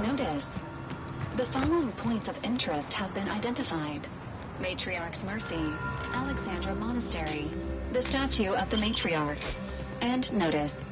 Notice. The following points of interest have been identified. Matriarch's Mercy, Alexandra Monastery, the statue of the Matriarch, and notice.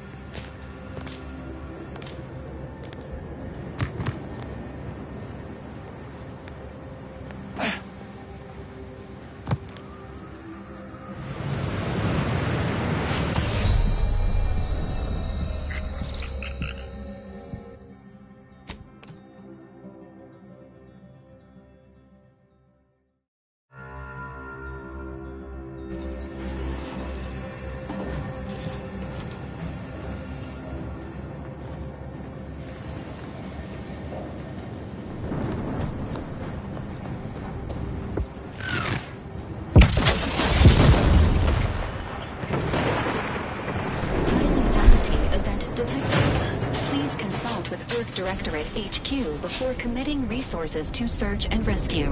Directorate HQ before committing resources to search and rescue.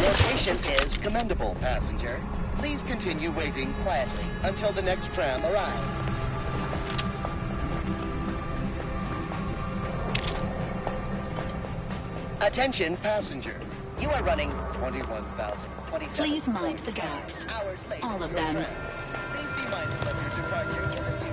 Your patience is commendable, passenger. Please continue waiting quietly until the next tram arrives. Attention, passenger. You are running 21,027. Please mind the gaps. Hours late. All of your them. tram. Please be mindful of your departure in the future.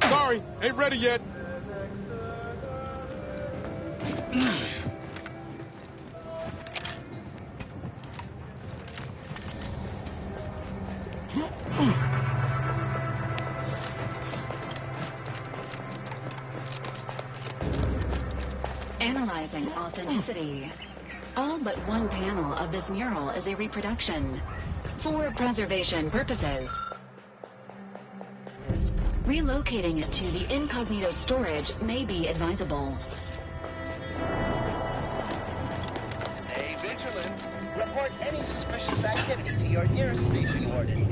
Sorry, ain't ready yet. Analyzing authenticity. All but one panel of this mural is a reproduction. For preservation purposes, relocating it to the incognito storage may be advisable. Stay vigilant. Report any suspicious activity to your nearest station warden.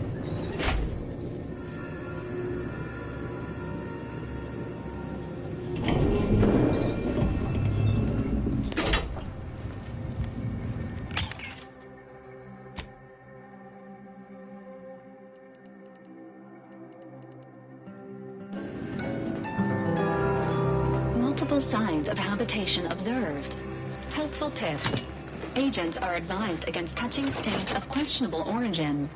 Multiple signs of habitation observed. Helpful tip. Agents are advised against touching stains of questionable origin.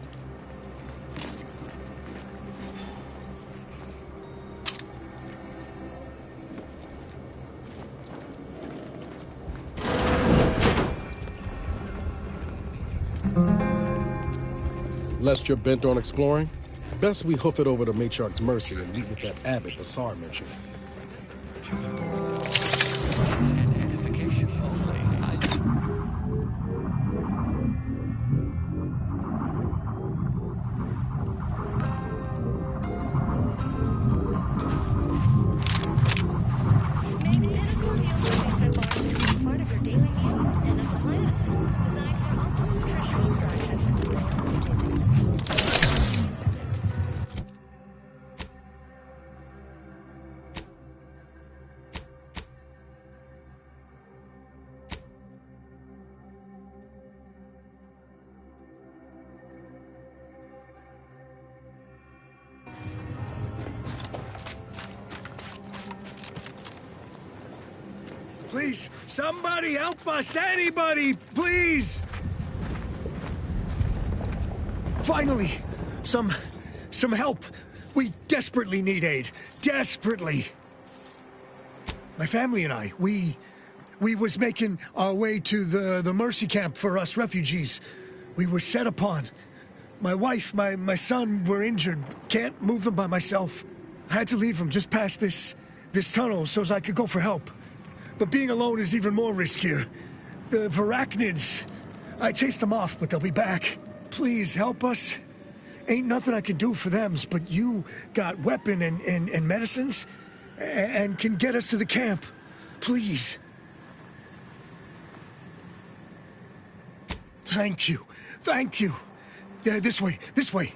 Lest you're bent on exploring, best we hoof it over to Matriarch's Mercy and meet with that abbot Basar mentioned. And edification only. Maybe pinnacle meal replacement bars become part of your daily meals within a plan. Designed for optimal nutritional structure. Please, somebody help us! Anybody, please! Finally, some help. We desperately need aid. Desperately. My family and I, we We was making our way to the Mercy camp for us refugees. We were set upon. My wife, my son were injured. Can't move them by myself. I had to leave them just past this tunnel so as I could go for help. But being alone is even more riskier. The Varachnids, I chased them off, but they'll be back. Please help us. Ain't nothing I can do for them, but you got weapon and medicines and can get us to the camp. Please. Thank you. Thank you. Yeah, this way. This way.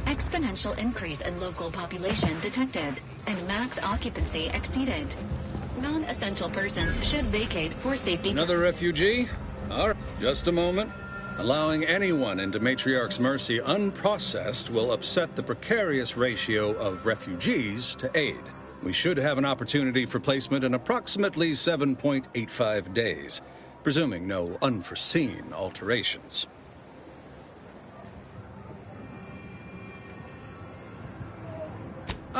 Exponential increase in local population detected, and max occupancy exceeded. Non-essential persons should vacate for safety. Another refugee? All right, just a moment. Allowing anyone into Matriarch's Mercy unprocessed will upset the precarious ratio of refugees to aid. We should have an opportunity for placement in approximately 7.85 days, presuming no unforeseen alterations.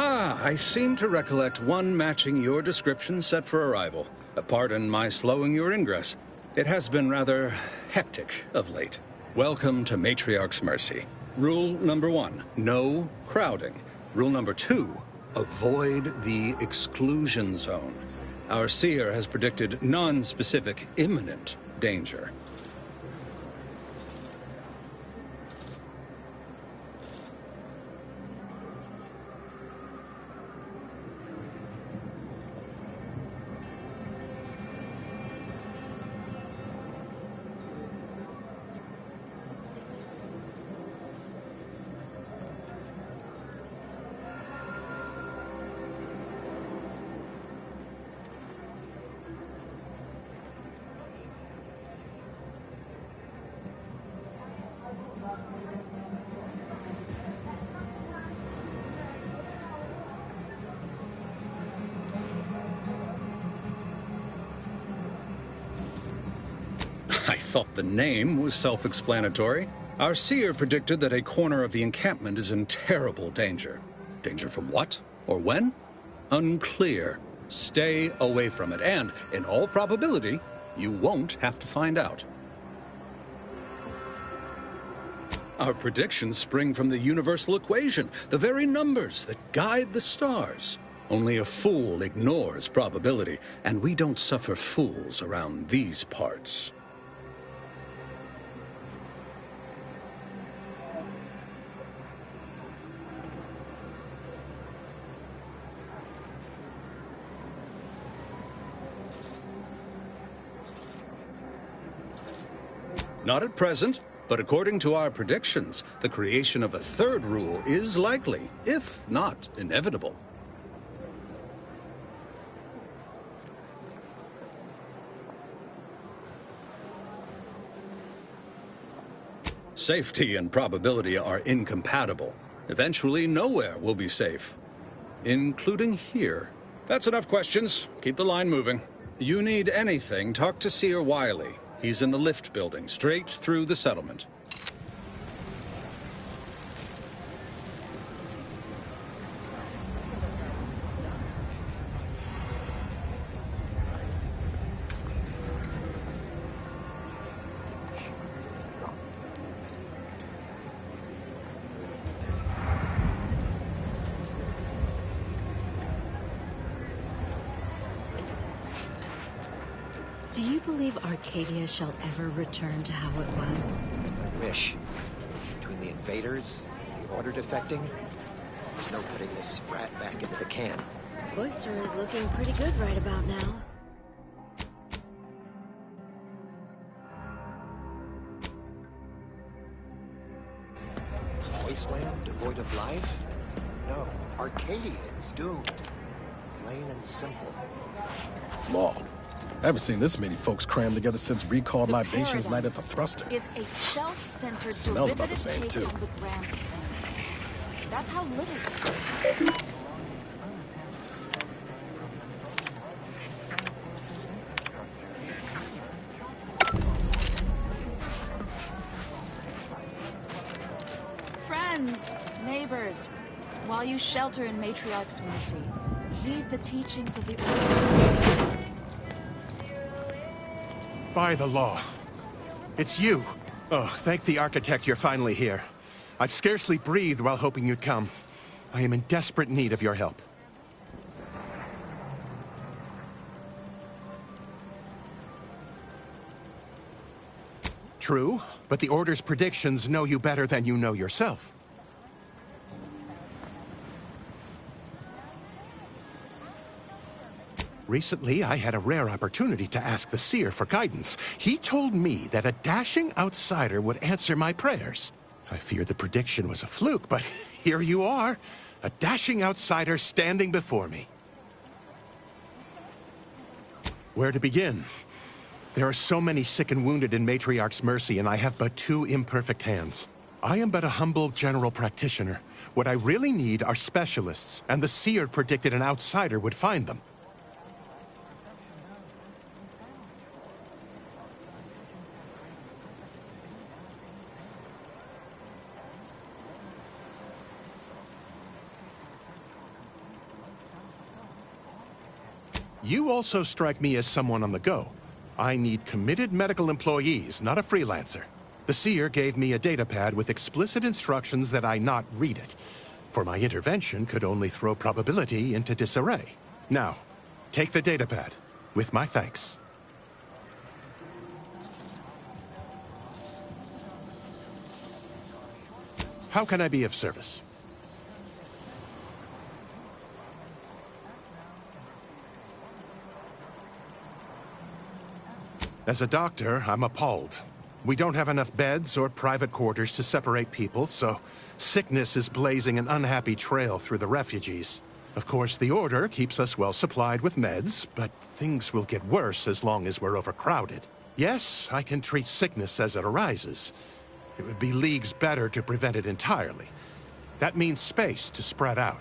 Ah, I seem to recollect one matching your description set for arrival. Pardon my slowing your ingress. It has been rather hectic of late. Welcome to Matriarch's Mercy. Rule number 1, no crowding. Rule number 2, avoid the exclusion zone. Our seer has predicted non-specific imminent danger. I thought the name was self-explanatory. Our seer predicted that a corner of the encampment is in terrible danger. Danger from what? Or when? Unclear. Stay away from it, and, in all probability, you won't have to find out. Our predictions spring from the universal equation, the very numbers that guide the stars. Only a fool ignores probability, and we don't suffer fools around these parts. Not at present, but according to our predictions, the creation of a third rule is likely, if not inevitable. Safety and probability are incompatible. Eventually, nowhere will be safe. Including here. That's enough questions. Keep the line moving. You need anything, talk to Seer Wiley. He's in the lift building, straight through the settlement. Do you believe Arcadia shall ever return to how it was? Wish. Between the invaders, the Order defecting, there's no putting this sprat back into the can. Cloister is looking pretty good right about now. Wasteland devoid of life? No, Arcadia is doomed. Plain and simple. Law. I haven't seen this many folks crammed together since Recalled The Libations paradigm Night at the Thruster. is a self-centered Smells about the derivative same, take too. on the grand plan. That's how little. Friends, neighbors, while you shelter in Matriarch's mercy, heed the teachings of the Order. By the law. It's you. Oh, thank the architect you're finally here. I've scarcely breathed while hoping you'd come. I am in desperate need of your help. True, but the Order's predictions know you better than you know yourself. Recently, I had a rare opportunity to ask the Seer for guidance. He told me that a dashing outsider would answer my prayers. I feared the prediction was a fluke, but here you are. A dashing outsider standing before me. Where to begin? There are so many sick and wounded in Matriarch's mercy, and I have but 2 imperfect hands. I am but a humble general practitioner. What I really need are specialists, and the Seer predicted an outsider would find them. You also strike me as someone on the go. I need committed medical employees, not a freelancer. The Seer gave me a datapad with explicit instructions that I not read it, for my intervention could only throw probability into disarray. Now, take the datapad, with my thanks. How can I be of service? As a doctor, I'm appalled. We don't have enough beds or private quarters to separate people, so sickness is blazing an unhappy trail through the refugees. Of course, the Order keeps us well supplied with meds, but things will get worse as long as we're overcrowded. Yes, I can treat sickness as it arises. It would be leagues better to prevent it entirely. That means space to spread out.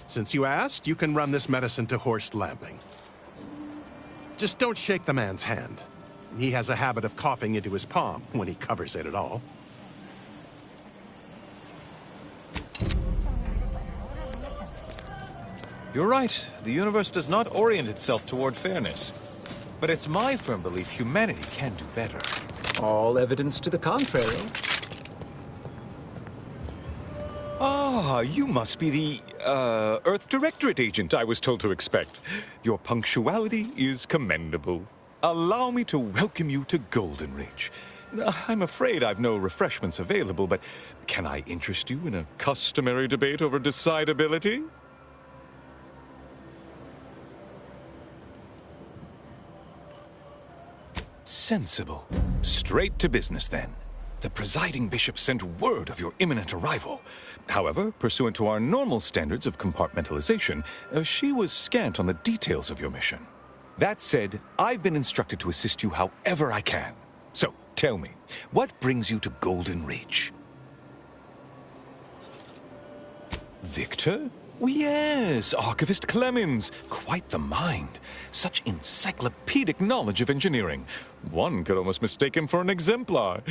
Since you asked, you can run this medicine to Horst Lamping. Just don't shake the man's hand. He has a habit of coughing into his palm when he covers it at all. You're right. The universe does not orient itself toward fairness. But it's my firm belief humanity can do better. All evidence to the contrary. Ah, you must be the, Earth Directorate agent I was told to expect. Your punctuality is commendable. Allow me to welcome you to Golden Ridge. I'm afraid I've no refreshments available, but can I interest you in a customary debate over decidability? Sensible. Straight to business, then. The presiding bishop sent word of your imminent arrival. However, pursuant to our normal standards of compartmentalization, she was scant on the details of your mission. That said, I've been instructed to assist you however I can. So, tell me, what brings you to Golden Ridge? Victor? Oh, yes, Archivist Clemens. Quite the mind. Such encyclopedic knowledge of engineering. One could almost mistake him for an exemplar.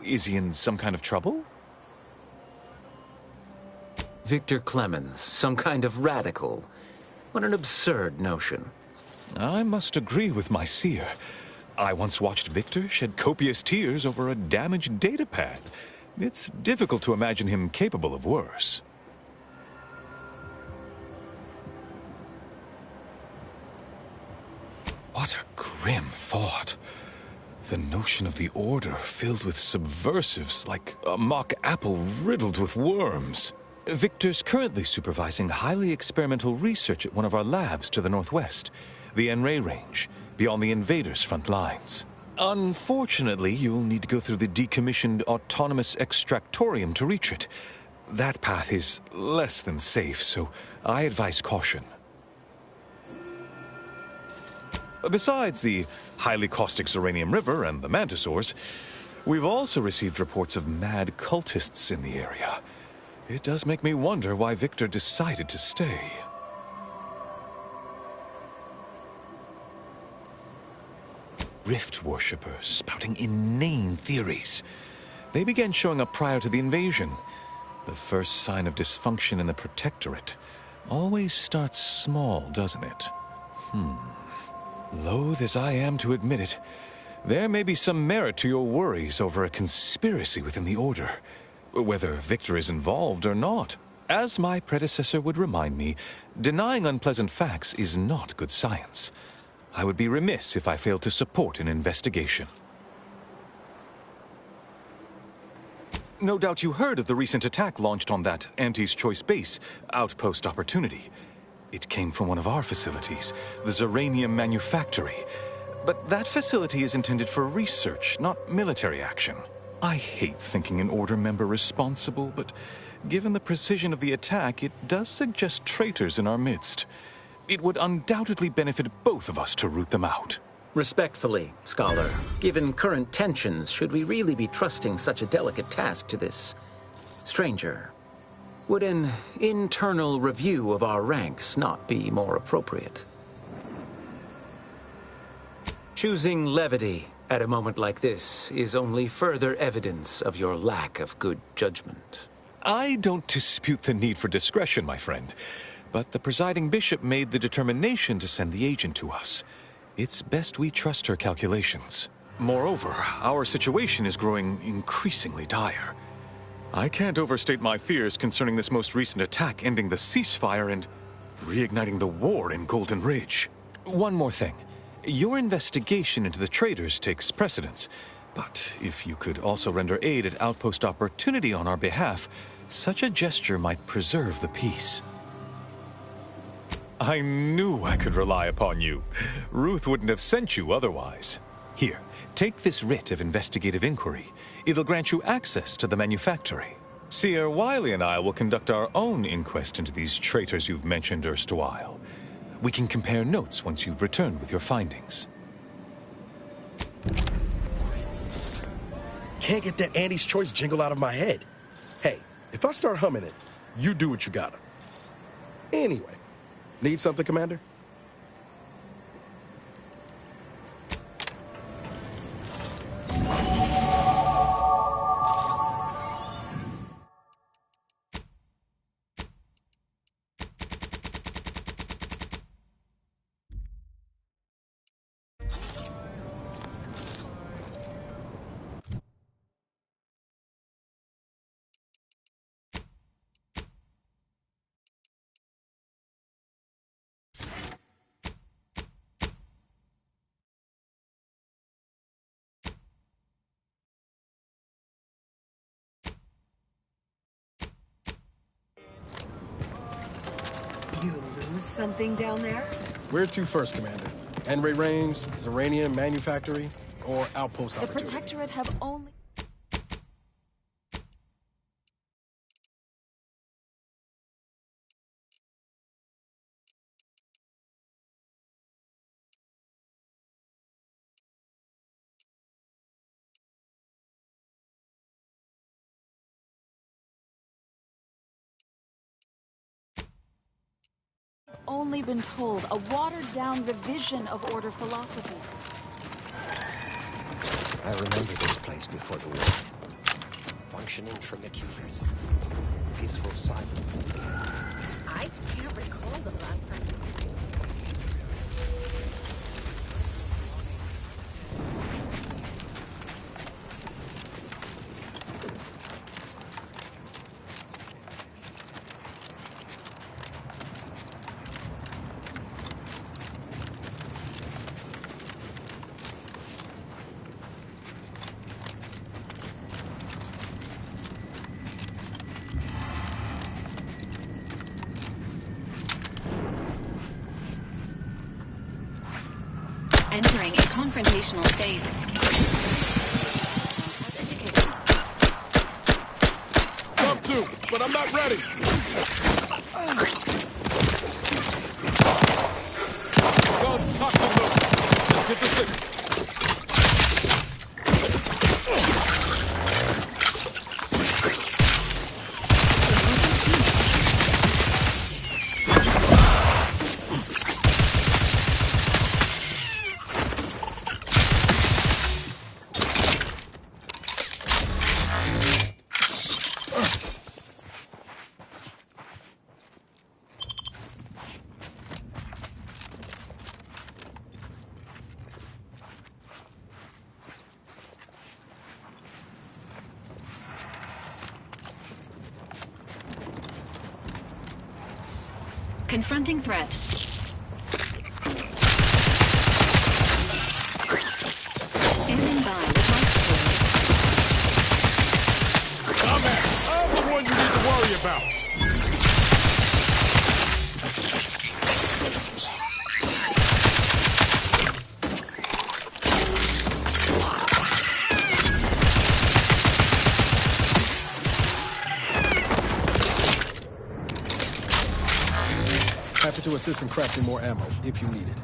Is he in some kind of trouble? Victor Clemens, some kind of radical. What an absurd notion. I must agree with my seer. I once watched Victor shed copious tears over a damaged datapad. It's difficult to imagine him capable of worse. What a grim thought. The notion of the Order filled with subversives like a mock apple riddled with worms. Victor's currently supervising highly experimental research at one of our labs to the northwest, the Enray Range, beyond the invaders' front lines. Unfortunately, you'll need to go through the decommissioned autonomous extractorium to reach it. That path is less than safe, so I advise caution. Besides the highly caustic Zeranium River and the Mantisaurs, we've also received reports of mad cultists in the area. It does make me wonder why Victor decided to stay. Rift worshippers spouting inane theories. They began showing up prior to the invasion. The first sign of dysfunction in the Protectorate always starts small, doesn't it? Loath as I am to admit it, there may be some merit to your worries over a conspiracy within the Order, whether Victor is involved or not. As my predecessor would remind me, denying unpleasant facts is not good science. I would be remiss if I failed to support an investigation. No doubt you heard of the recent attack launched on that Anti's Choice base, Outpost Opportunity. It came from one of our facilities, the Zeranium Manufactory. But that facility is intended for research, not military action. I hate thinking an Order member responsible, but given the precision of the attack, it does suggest traitors in our midst. It would undoubtedly benefit both of us to root them out. Respectfully, Scholar, given current tensions, should we really be trusting such a delicate task to this stranger? Would an internal review of our ranks not be more appropriate? Choosing levity at a moment like this is only further evidence of your lack of good judgment. I don't dispute the need for discretion, my friend, but the presiding bishop made the determination to send the agent to us. It's best we trust her calculations. Moreover, our situation is growing increasingly dire. I can't overstate my fears concerning this most recent attack ending the ceasefire and reigniting the war in Golden Ridge. One more thing. Your investigation into the traitors takes precedence, but if you could also render aid at Outpost Opportunity on our behalf, such a gesture might preserve the peace. I knew I could rely upon you. Ruth wouldn't have sent you otherwise. Here, take this writ of investigative inquiry. It'll grant you access to the manufactory. Seer Wiley and I will conduct our own inquest into these traitors you've mentioned erstwhile. We can compare notes once you've returned with your findings. Can't get that Andy's Choice jingle out of my head. Hey, if I start humming it, you do what you gotta. Anyway, need something, Commander? You lose something down there? Where to first, Commander? Enray Range, Zeranium Manufactory? or outpost The opportunity. Protectorate have only... only been told a watered-down revision of Order philosophy. I remember this place before the war. Functioning tramiculars. Peaceful silence. I can't recall the last time. Entering a confrontational state. Jump to, but I'm not ready. Guns cocked and loaded. Just get the signal. Confronting threat. Standing by with my support. Combat! I'm the one you need to worry about. Happy to assist in crafting more ammo, if you need it.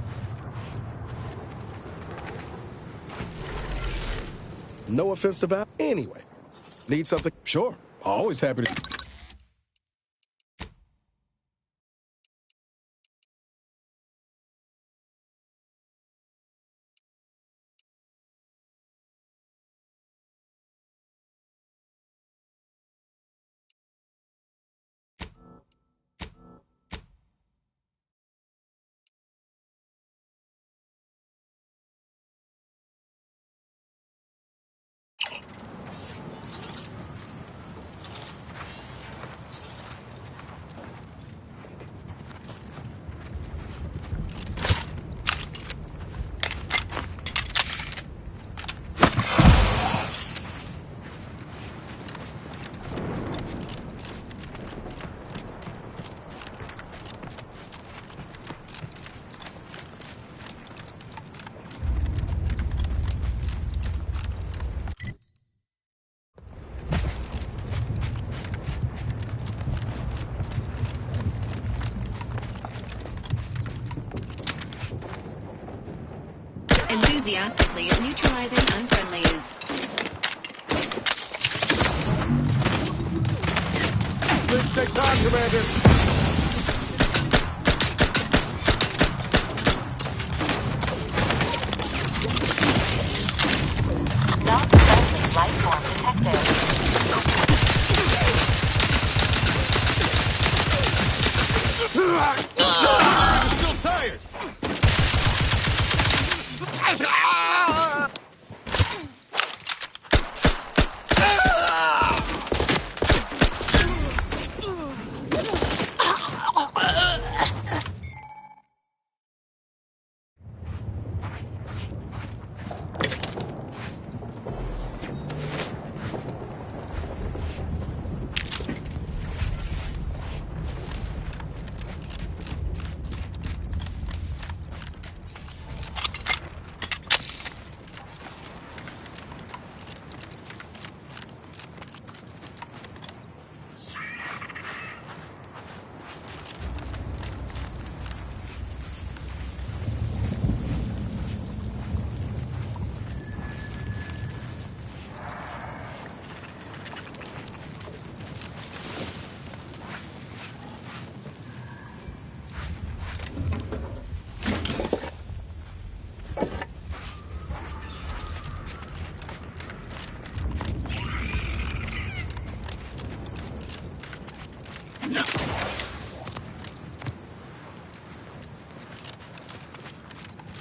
No offense to Val. Anyway, need something? Sure, always happy to... Enthusiastically neutralizing unfriendlies. Please take time, Commander. Not friendly life form detected. You're still tired.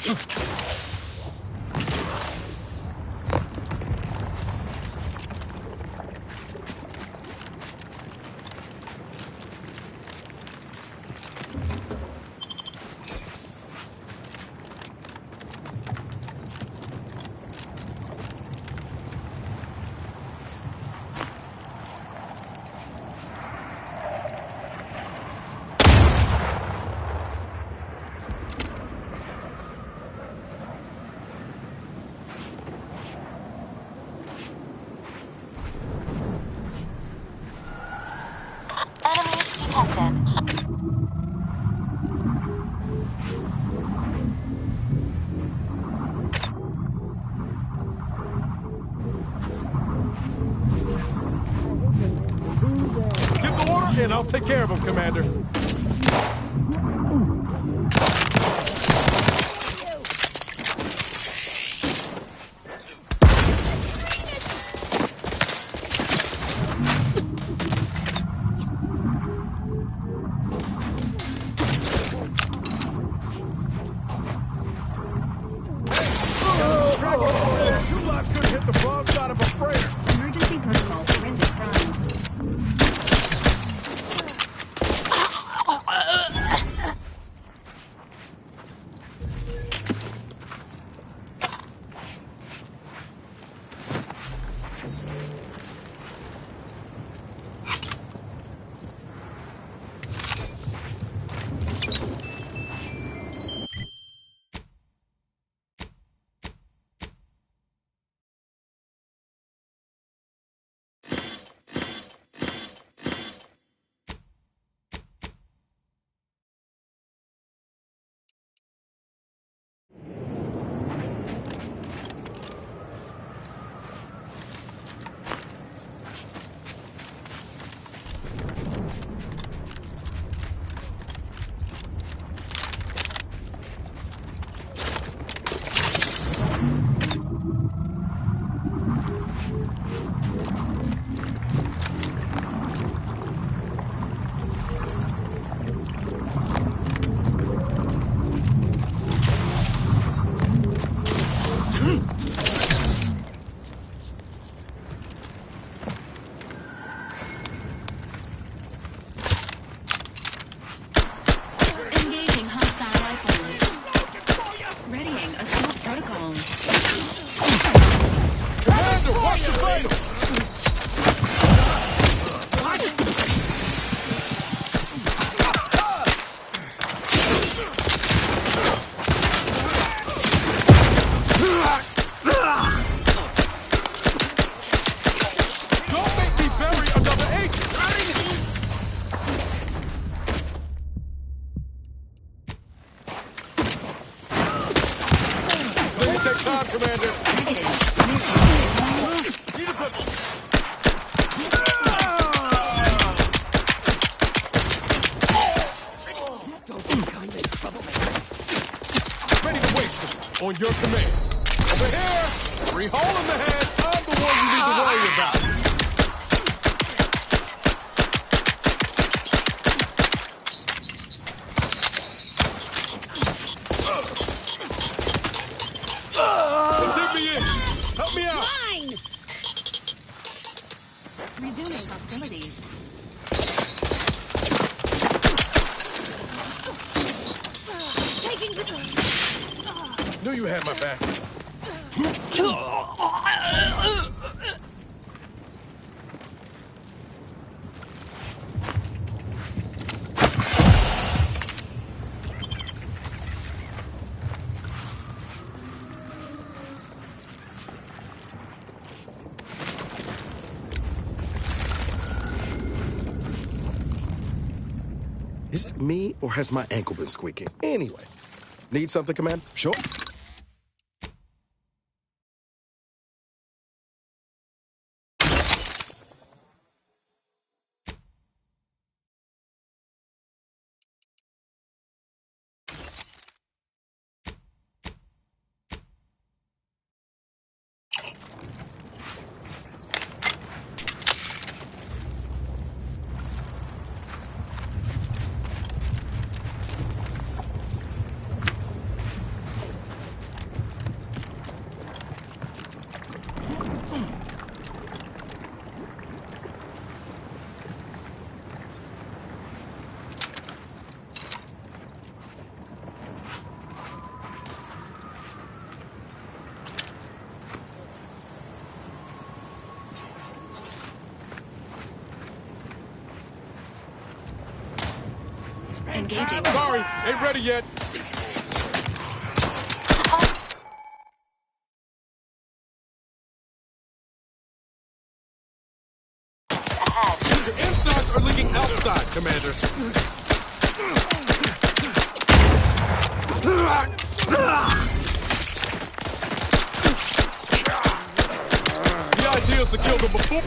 Give the order, and I'll take care of him, Commander. Two lives could hit the wrong side of a freighter. Emergency protocol surrender prime. Engaging hostile rifles. Readying assault protocol. Commander, watch your vitals! Don't make me bury another agent! This thing will take time, Commander. Need a good... Ready to waste them. On your command. Over here! Free hole in the head. I'm the one you need to worry about. Take me in. Help me out. Mine! Resuming hostilities. Knew you had my back. Is it me, or has my ankle been squeaking? Anyway, need something, Commander? Sure. engaging. Sorry, ain't ready yet. Your insides are leaking outside, Commander. The idea is to kill them before.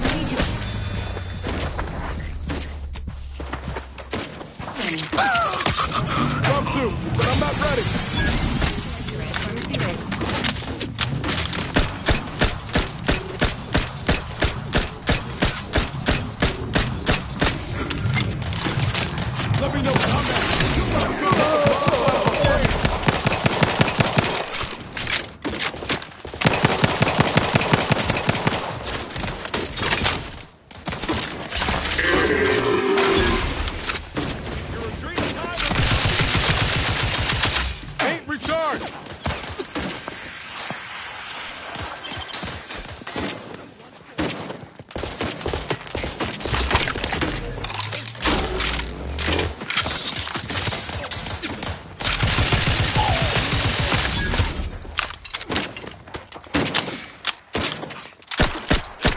Come to, but I'm not ready. Let me know when I'm at. Ain't recharged.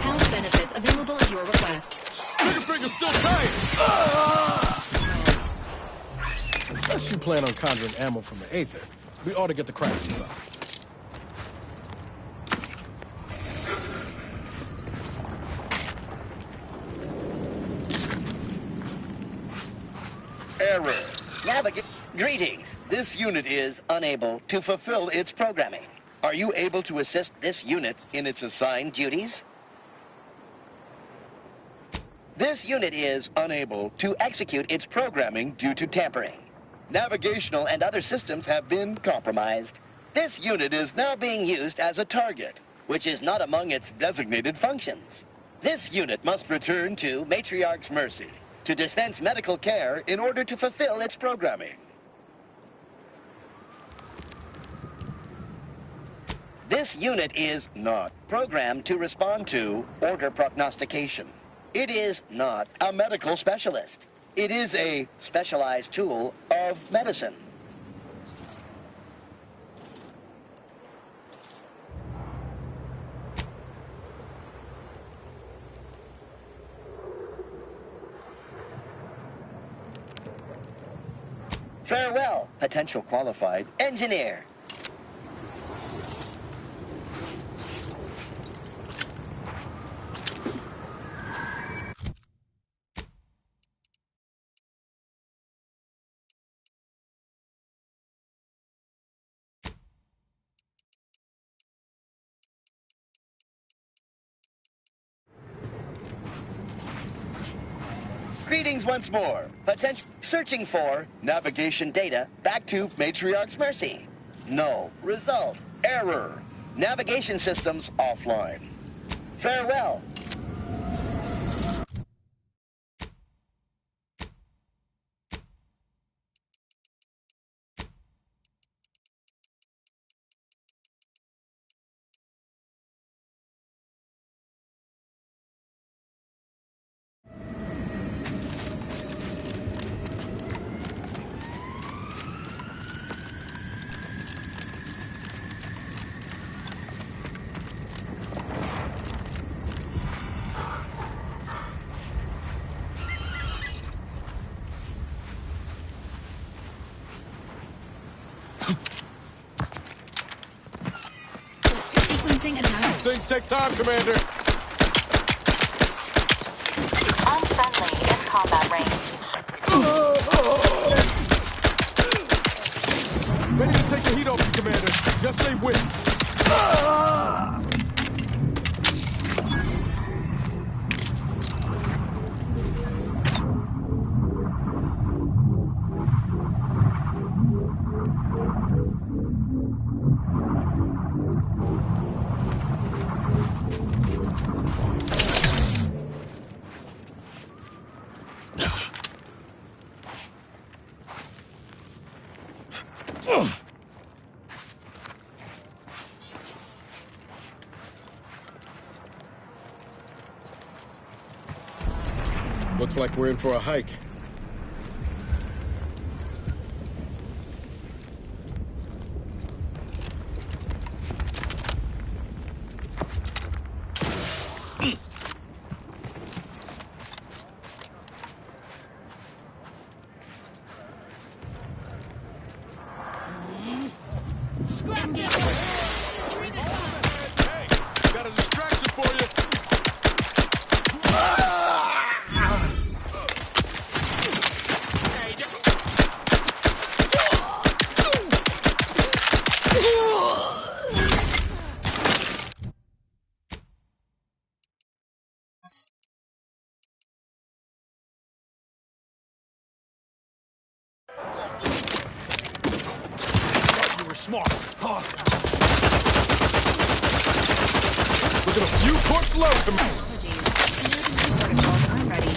Health benefits available at your request. Trigger finger's still tight. Unless you plan on conjuring ammo from the Aether, we ought to get the cracking up. Error. Greetings. This unit is unable to fulfill its programming. Are you able to assist this unit in its assigned duties? This unit is unable to execute its programming due to tampering. Navigational and other systems have been compromised. This unit is now being used as a target, which is not among its designated functions. This unit must return to Matriarch's Mercy to dispense medical care in order to fulfill its programming. This unit is not programmed to respond to order prognostication. It is not a medical specialist. It is a specialized tool of medicine. Farewell, potential qualified engineer. Greetings once more. Searching for navigation data back to Matriarch's Mercy. No result. Error. Navigation systems offline. Farewell. Sequencing attack. These things take time, Commander. Unfriendly in combat range. Ready to take the heat off you, Commander. Just stay with me. Looks like we're in for a hike. smart. Look at a few corpse loads to me. I'm ready.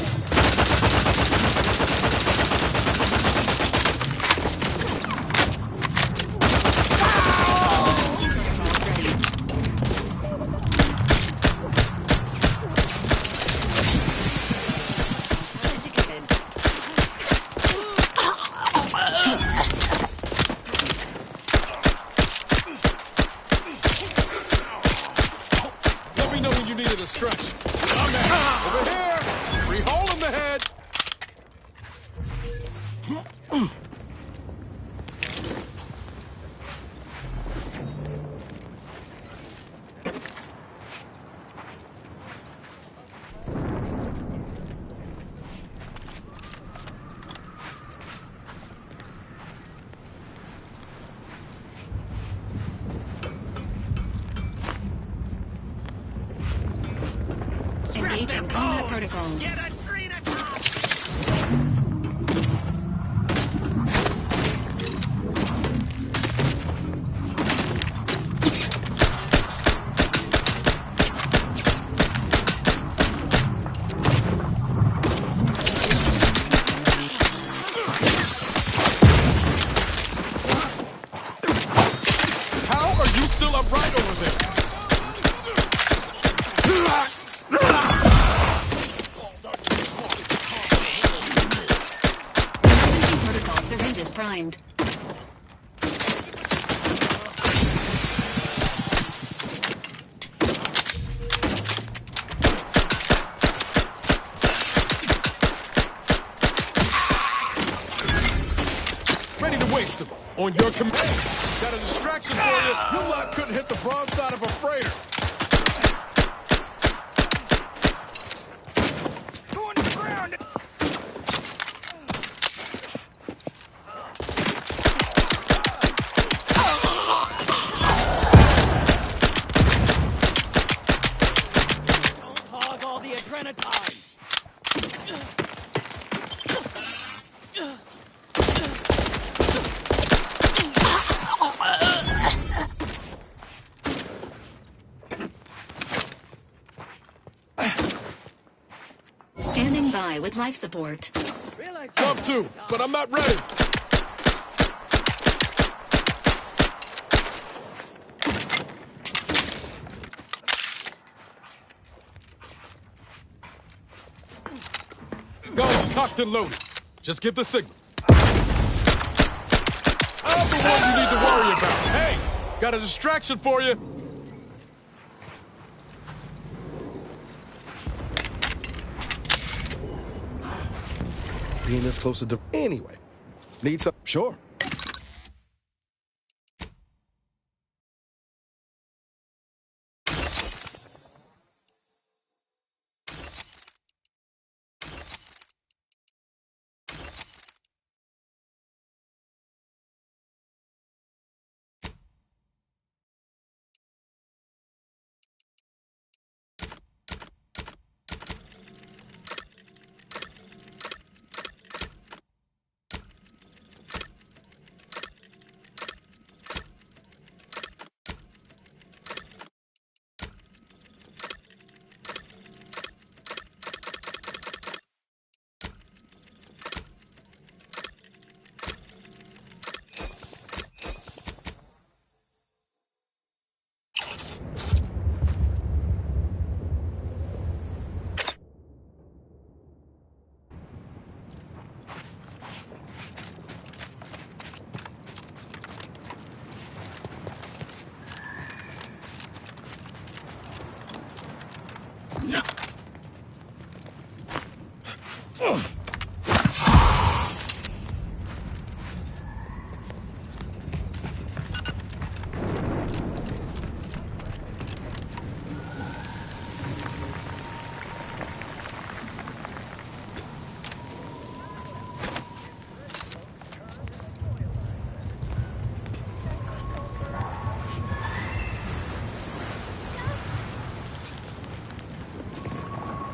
Let me know when you needed a stretch. Over here! Free hole in the head! Engaging combat protocols. How are you still upright over there? Protocol syringes primed. Ready to waste them. On your command. Got a distraction for you. You lot couldn't hit the broadside of a freighter. Hog all the adrenatine! Standing by with life support. Come to, but I'm not ready. Guns cocked and loaded. Just give the signal. I'm the one you need to worry about. Hey, got a distraction for you. Being this close to anyway. Need some? Sure.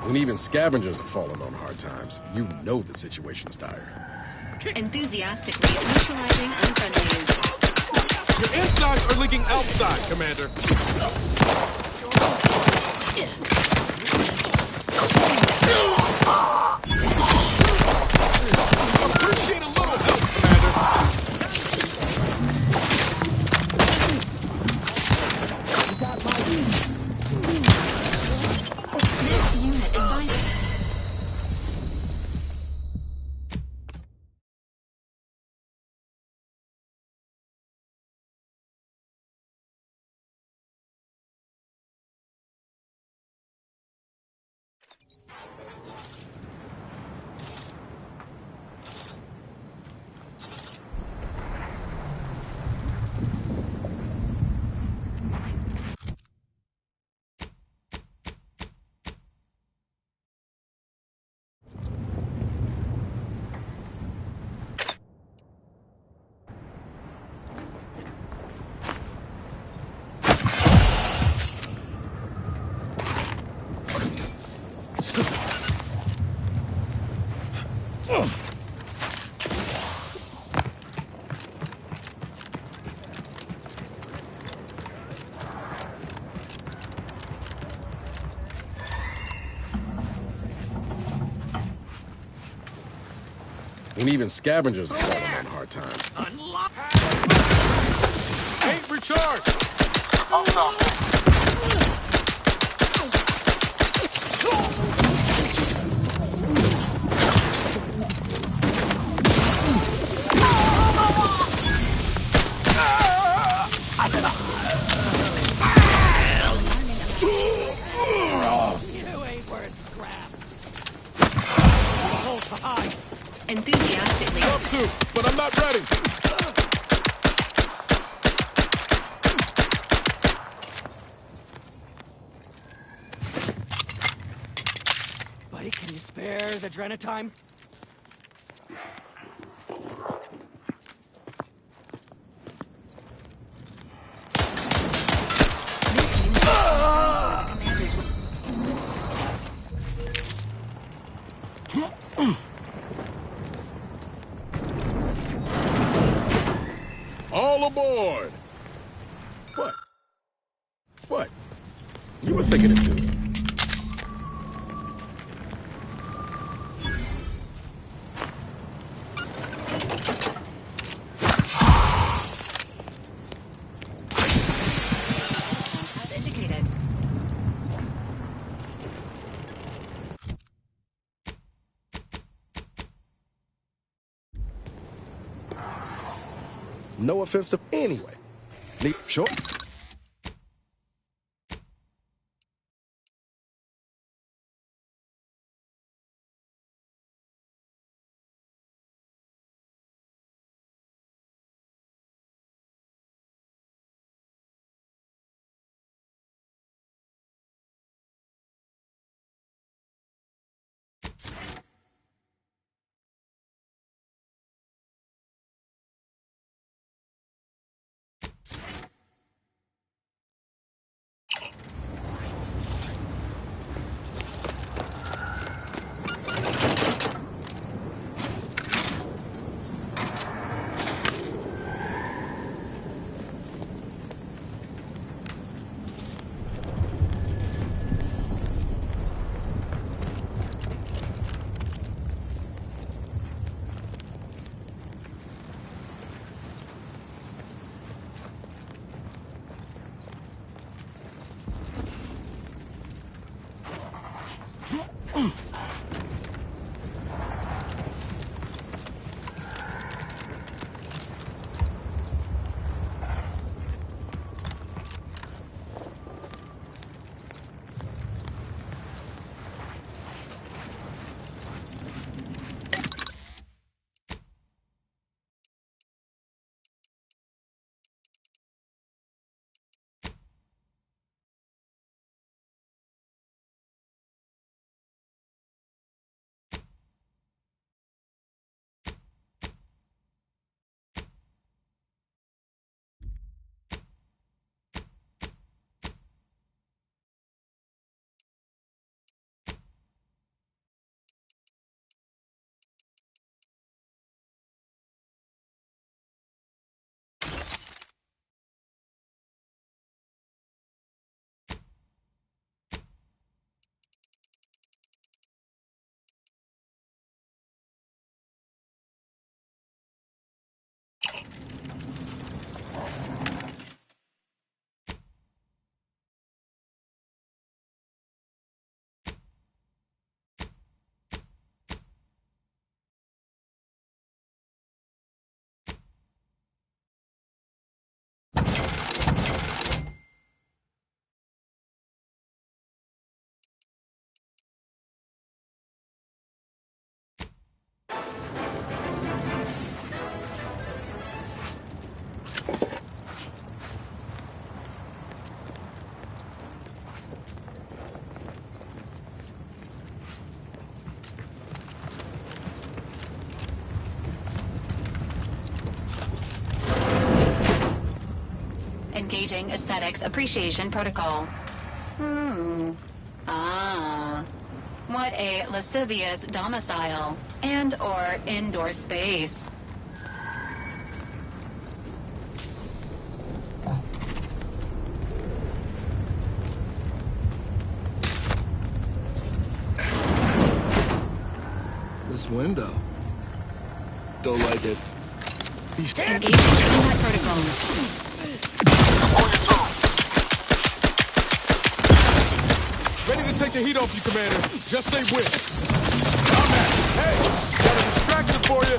When even scavengers are falling on hard times, you know the situation's dire. Enthusiastically neutralizing unfriendlies. You're in Outside, Commander. Appreciate a little help, Commander. This unit advises. And even scavengers are falling on hard times. Ain't recharged. You ain't worth scrap. Hold behind. Enthusiastically. Up to, but I'm not ready. Buddy, can you spare the Drenatime? All aboard! What? What? You were thinking it too. As indicated. No offense to anyway. Sure. Engaging Aesthetics Appreciation Protocol. Ah. What a lascivious domicile and/or indoor space. This window. Don't like it. Engaging combat protocols. Ready to take the heat off you, Commander. Just say when. Combat. Hey, got a distraction for you.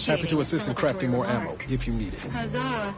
Happy to assist in crafting more ammo, if you need it. Huzzah.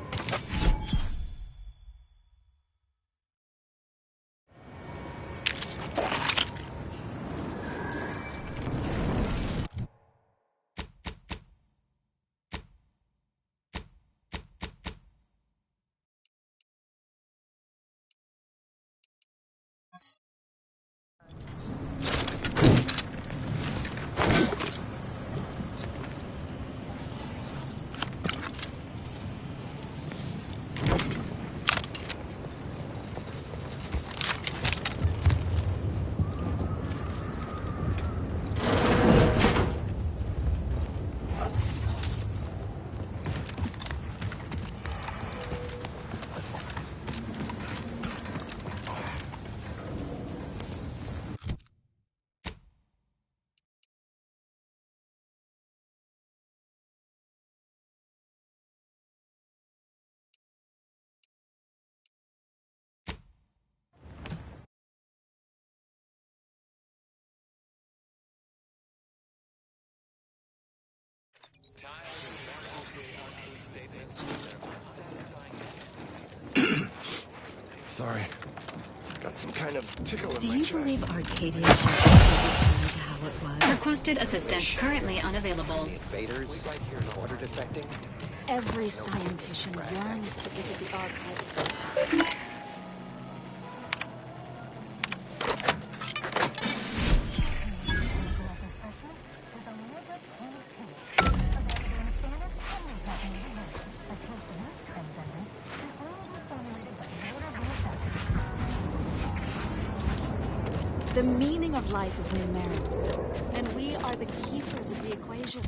Sorry. Got some kind of tickle in Do my you chest. believe Arcadia shall ever return to how it was? Requested assistance currently unavailable. Invaders, order defecting. Every scientician yearns to visit the archive. The meaning of life is numeric, and we are the keepers of the equation.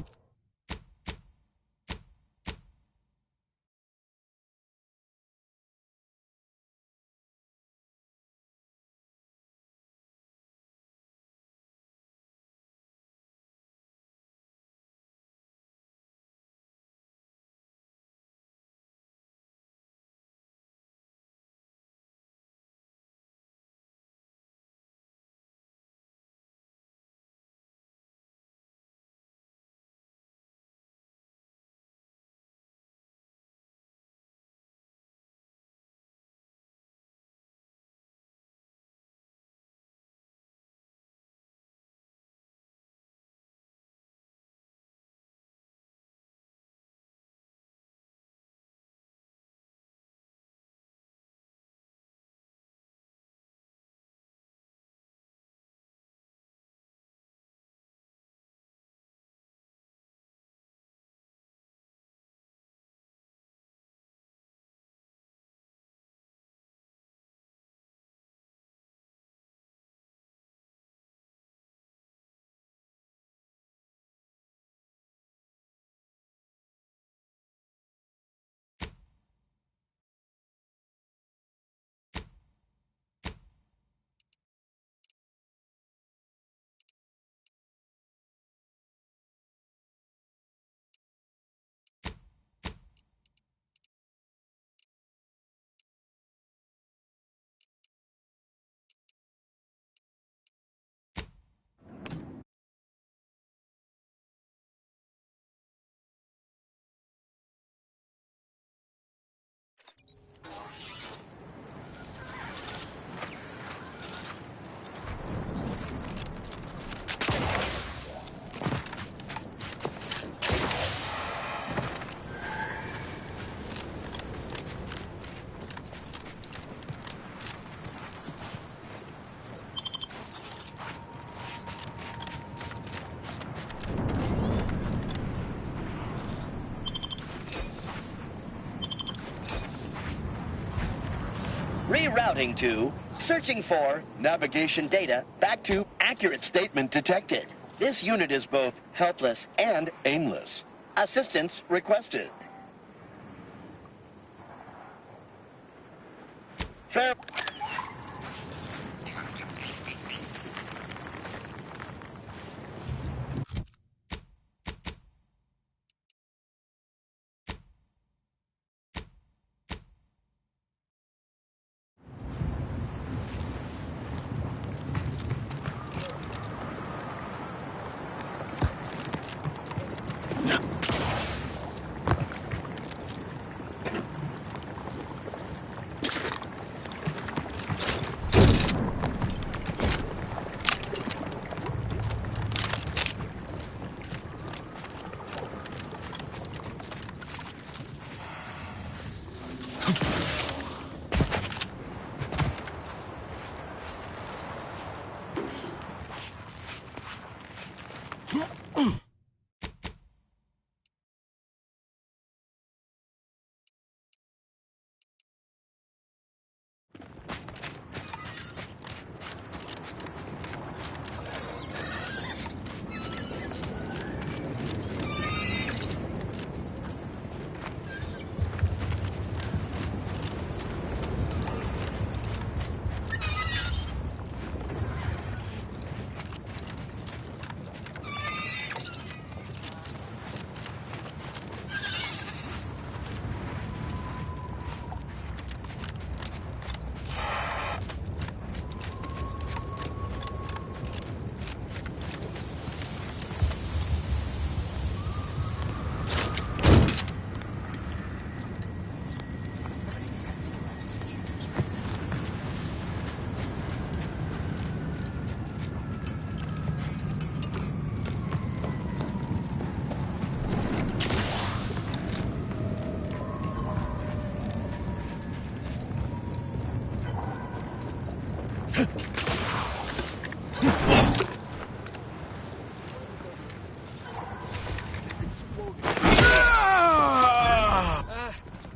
Rerouting to searching for navigation data back to accurate statement detected. This unit is both helpless and aimless. Assistance requested. Fair.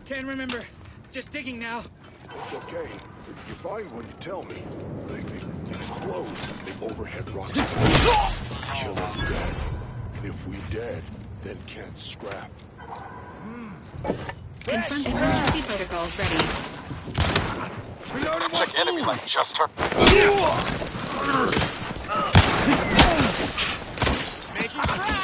Can't remember. Just digging now. It's okay. If you find one, you tell me. They explode. They overhead rocks. Kill us dead. And if we dead, then can't scrap. Confirm emergency protocols ready. Check enemy like Chester. Make it right.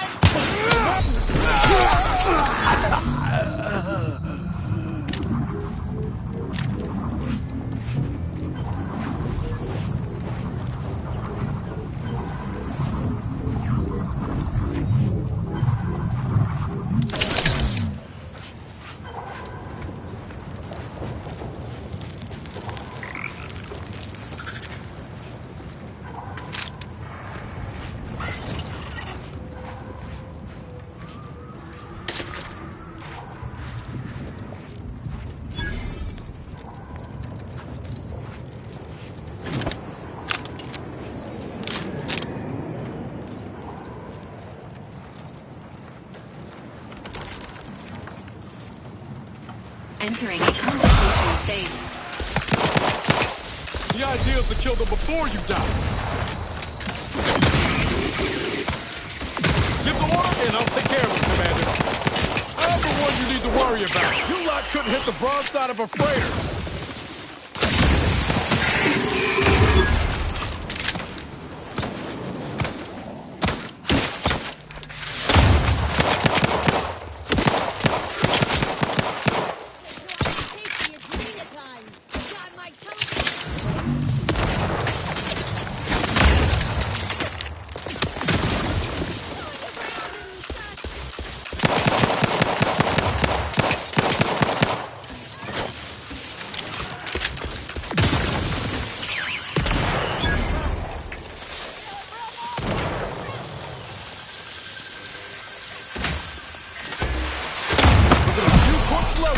Entering a convocation state. The idea is to kill them before you die. Give the order and I'll take care of them, Commander. I'm the one you need to worry about. You lot couldn't hit the broadside of a freighter.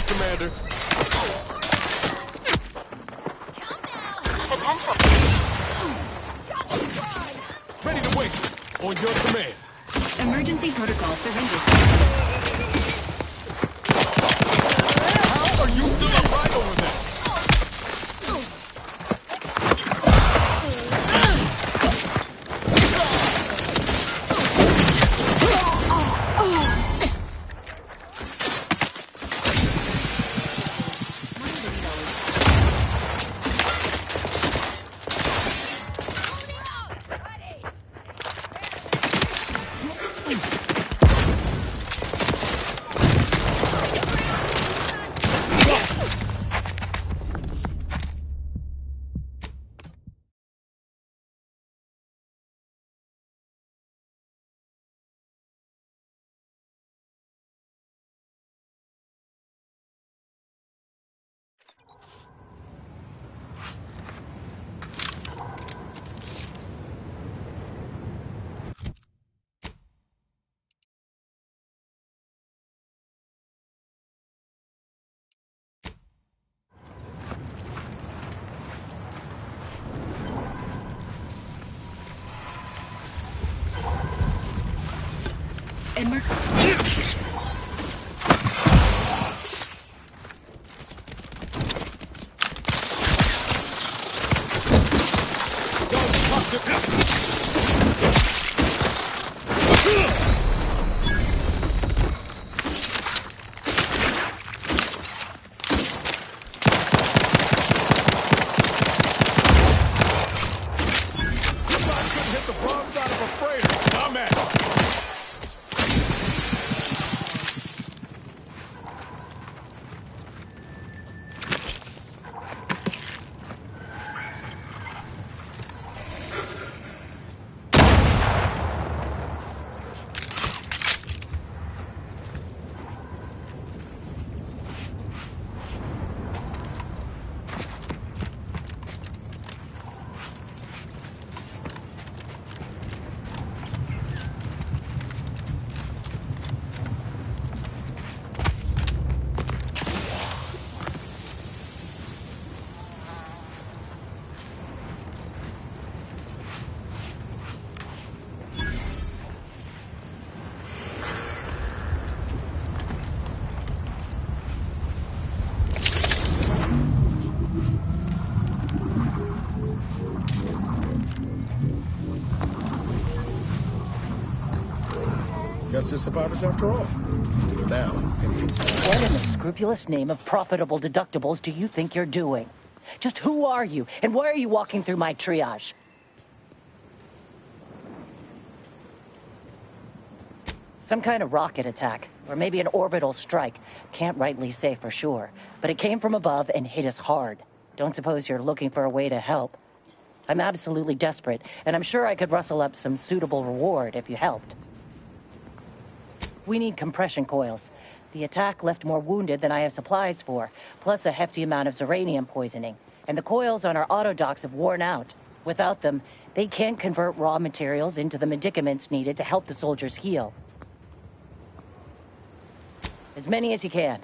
Commander. Ready to waste it. On your command. Emergency protocol syringes. How are you still upright over there? in Hit the broadside of a freighter. I'm at it. Guess they're survivors after all. For now. What in the scrupulous name of profitable deductibles do you think you're doing? Just who are you, and why are you walking through my triage? Some kind of rocket attack, or maybe an orbital strike. Can't rightly say for sure, but it came from above and hit us hard. Don't suppose you're looking for a way to help? I'm absolutely desperate, and I'm sure I could rustle up some suitable reward if you helped. We need compression coils. The attack left more wounded than I have supplies for, plus a hefty amount of Zeranium poisoning. And the coils on our autodocs have worn out. Without them, they can't convert raw materials into the medicaments needed to help the soldiers heal. As many as you can.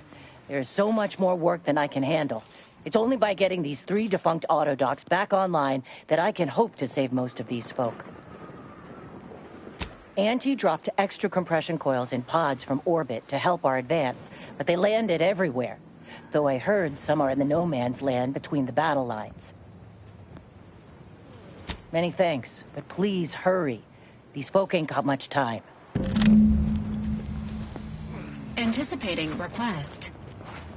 There's so much more work than I can handle. It's only by getting these 3 defunct autodocs back online that I can hope to save most of these folk. Auntie dropped extra compression coils in pods from orbit to help our advance, but they landed everywhere. Though I heard some are in the no man's land between the battle lines. Many thanks, but please hurry. These folk ain't got much time. Anticipating request.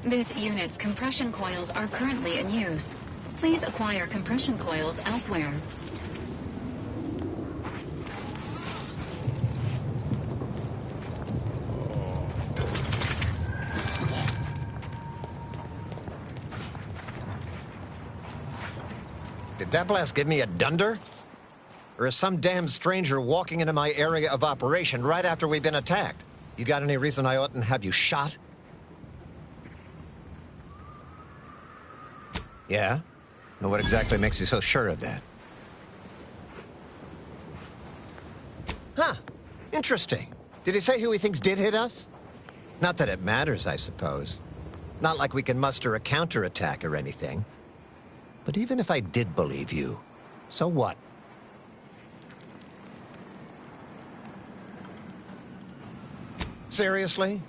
This unit's compression coils are currently in use. Please acquire compression coils elsewhere. Did that blast give me a dunder? Or is some damn stranger walking into my area of operation right after we've been attacked? You got any reason I oughtn't have you shot? Yeah? And what exactly makes you so sure of that? Huh. Interesting. Did he say who he thinks did hit us? Not that it matters, I suppose. Not like we can muster a counterattack or anything. But even if I did believe you, so what? Seriously?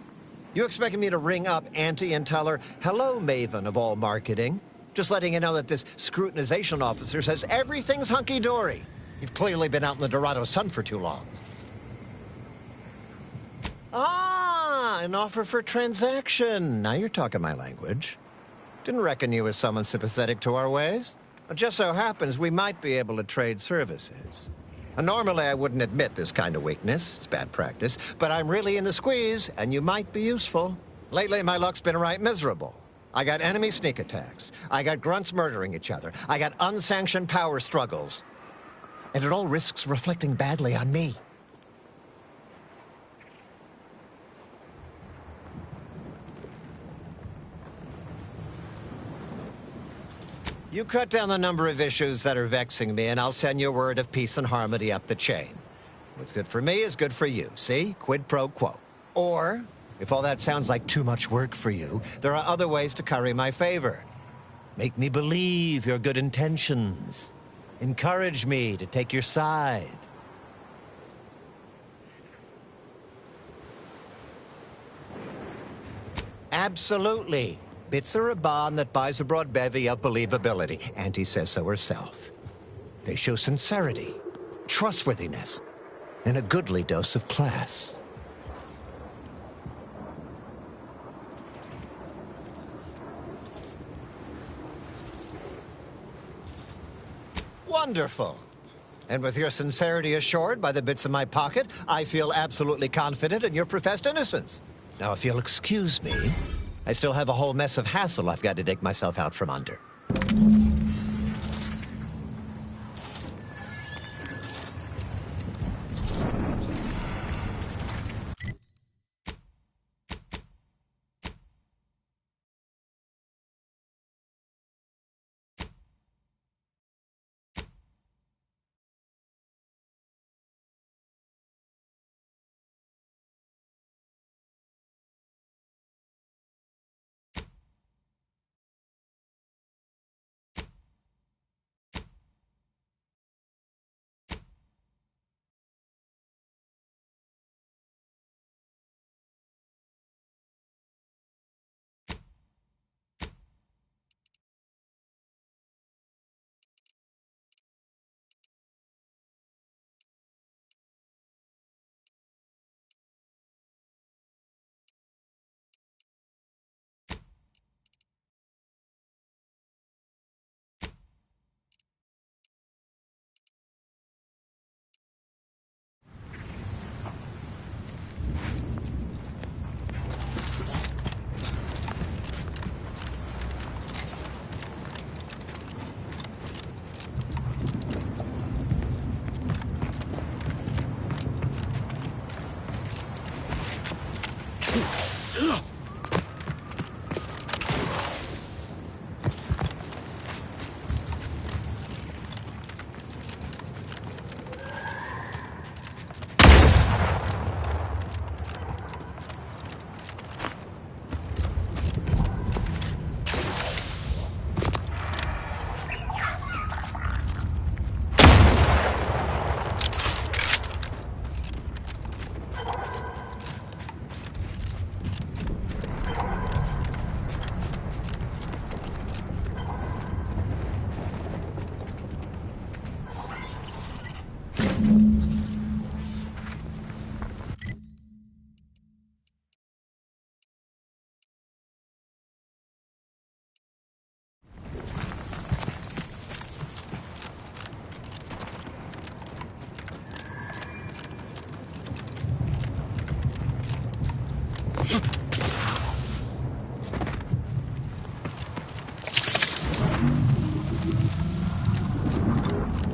You expecting me to ring up Auntie and tell her, hello, Maven of all marketing? Just letting you know that this scrutinization officer says everything's hunky-dory. You've clearly been out in the Dorado sun for too long. Ah, an offer for transaction. Now you're talking my language. Didn't reckon you as someone sympathetic to our ways. It just so happens we might be able to trade services. Normally, I wouldn't admit this kind of weakness. It's bad practice. But I'm really in the squeeze, and you might be useful. Lately, my luck's been right miserable. I got enemy sneak attacks. I got grunts murdering each other. I got unsanctioned power struggles. And it all risks reflecting badly on me. You cut down the number of issues that are vexing me, and I'll send you a word of peace and harmony up the chain. What's good for me is good for you, see? Quid pro quo. Or, if all that sounds like too much work for you, there are other ways to curry my favor. Make me believe your good intentions. Encourage me to take your side. Absolutely. Bits are a bond that buys a broad bevy of believability. Auntie says so herself. They show sincerity, trustworthiness, and a goodly dose of class. Wonderful. And with your sincerity assured by the bits in my pocket, I feel absolutely confident in your professed innocence. Now, if you'll excuse me, I still have a whole mess of hassle I've got to dig myself out from under.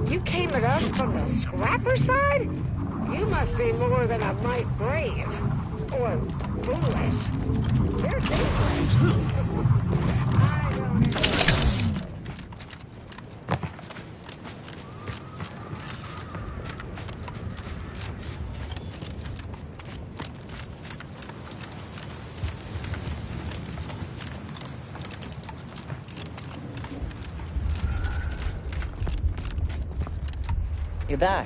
You came at us from the scrapper side? You must be more than a mite brave. Or foolish. They're different. I don't... You're back.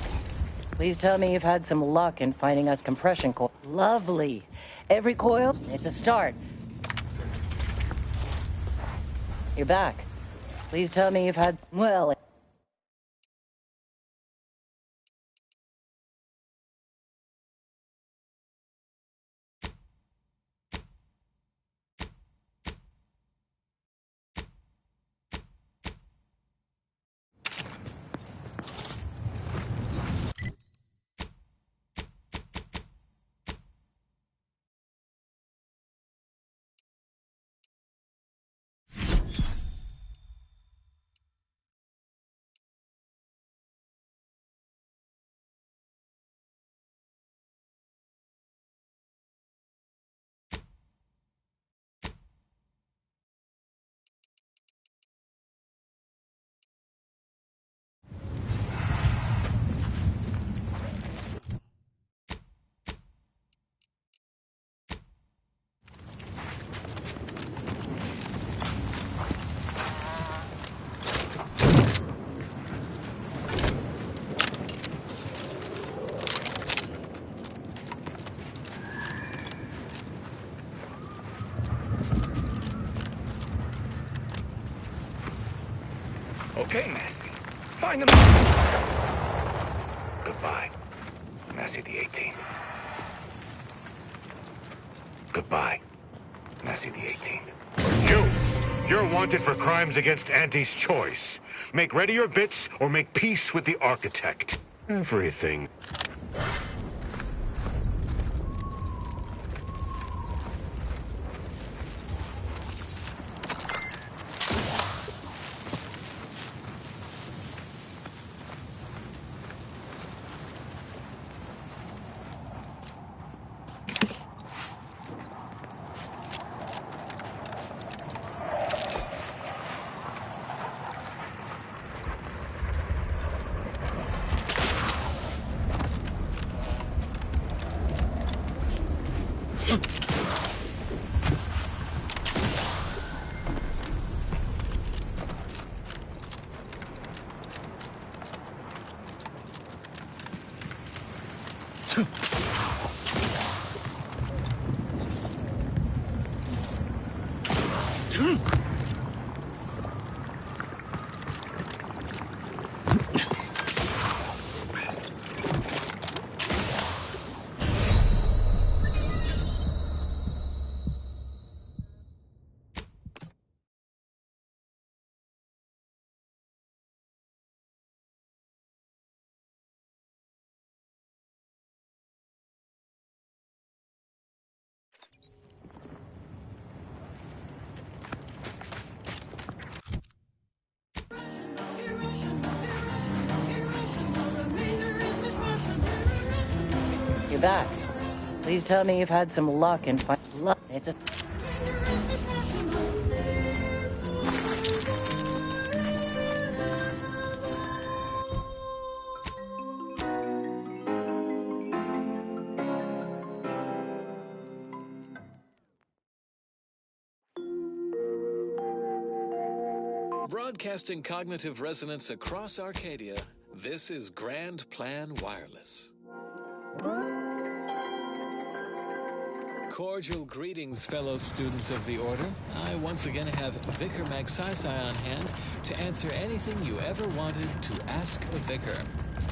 Please tell me you've had some luck in finding us compression coil. Lovely. Every coil, it's a start. You're back. Please tell me you've had, well... Okay, Massey. Find them. Goodbye, Massey the 18th. Goodbye, Massey the 18th. You're wanted for crimes against Auntie's choice. Make ready your bits or make peace with the architect. Everything. You're back. Please tell me you've had some luck and find luck. It's a... Broadcasting cognitive resonance across Arcadia, this is Grand Plan Wireless. Cordial greetings, fellow students of the Order. I once again have Vicar Magsaysay on hand to answer anything you ever wanted to ask a vicar.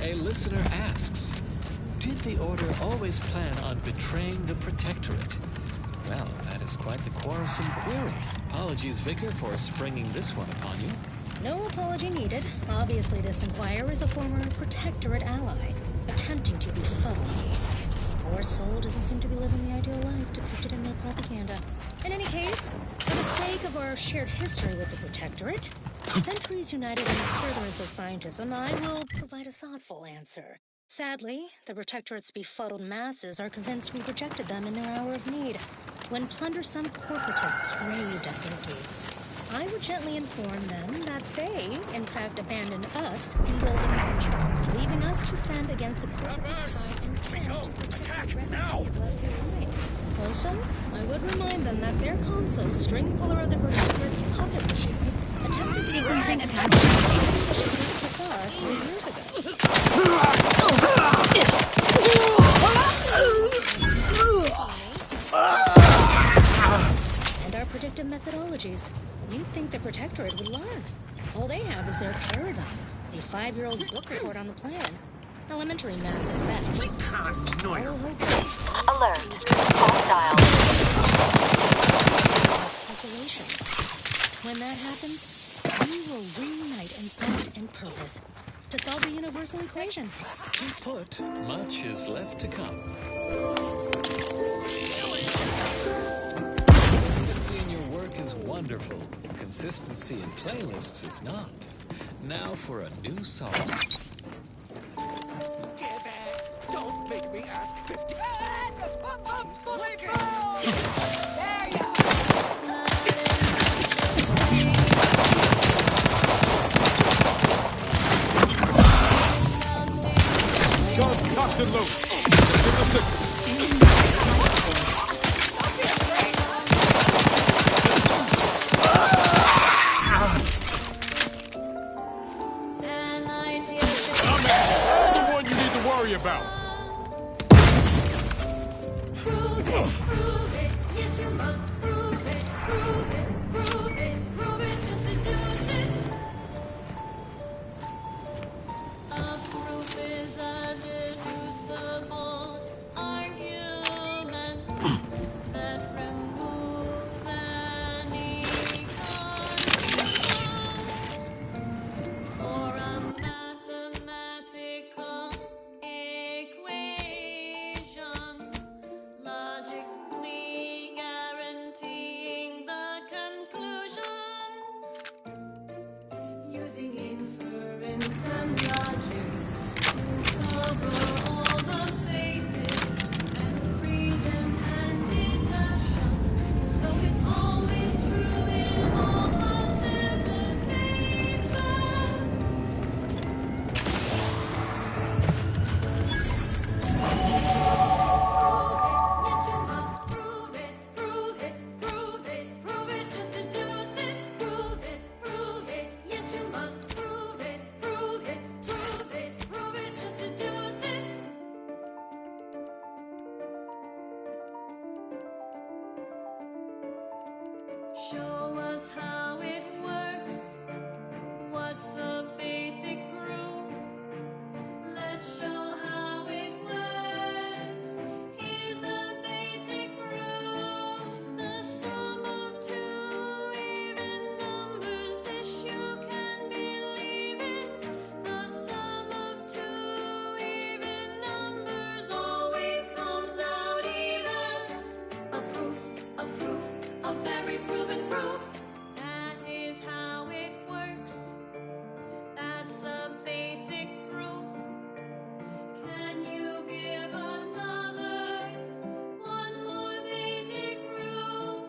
A listener asks, did the Order always plan on betraying the Protectorate? Well, that is quite the quarrelsome query. Apologies, Vicar, for springing this one upon you. No apology needed. Obviously, this inquirer is a former Protectorate ally, attempting to befuddle me. Poor soul doesn't seem to be living the ideal life depicted in their propaganda. In any case, for the sake of our shared history with the Protectorate, centuries united in the furtherance of scientism, I will provide a thoughtful answer. Sadly, the Protectorate's befuddled masses are convinced we rejected them in their hour of need, when plundersome corporatists raved at their gates. I would gently inform them that they, in fact, abandoned us in Golden Ridge, leaving us to fend against the corporatist pride and plan to protect the refugees left behind. Also, I would remind them that their console, string puller of the Protectorate's puppet machine, attempted sequencing attack. Cassar 3 years ago. And our predictive methodologies. You'd think the Protectorate would learn. All they have is their Pterodon, a 5-year-old book report on the plan. Elementary math at best. Alert. Hostile. Calculation. When that happens, we will reunite in thought and purpose to solve the universal equation. Keep put, much is left to come. Consistency in your work is wonderful. Consistency in playlists is not. Now for a new song. Don't make me ask 50. Charge toxin load. About. Prove it, yes you must prove it, just deduce it. show us how it works. What's a basic groove? Let's show how it works. Here's a basic groove. The sum of two even numbers. This you can believe in. The sum of two even numbers always comes out even. A proof, a very proven proof. That is how it works. That's a basic proof. Can you give another? One more basic proof.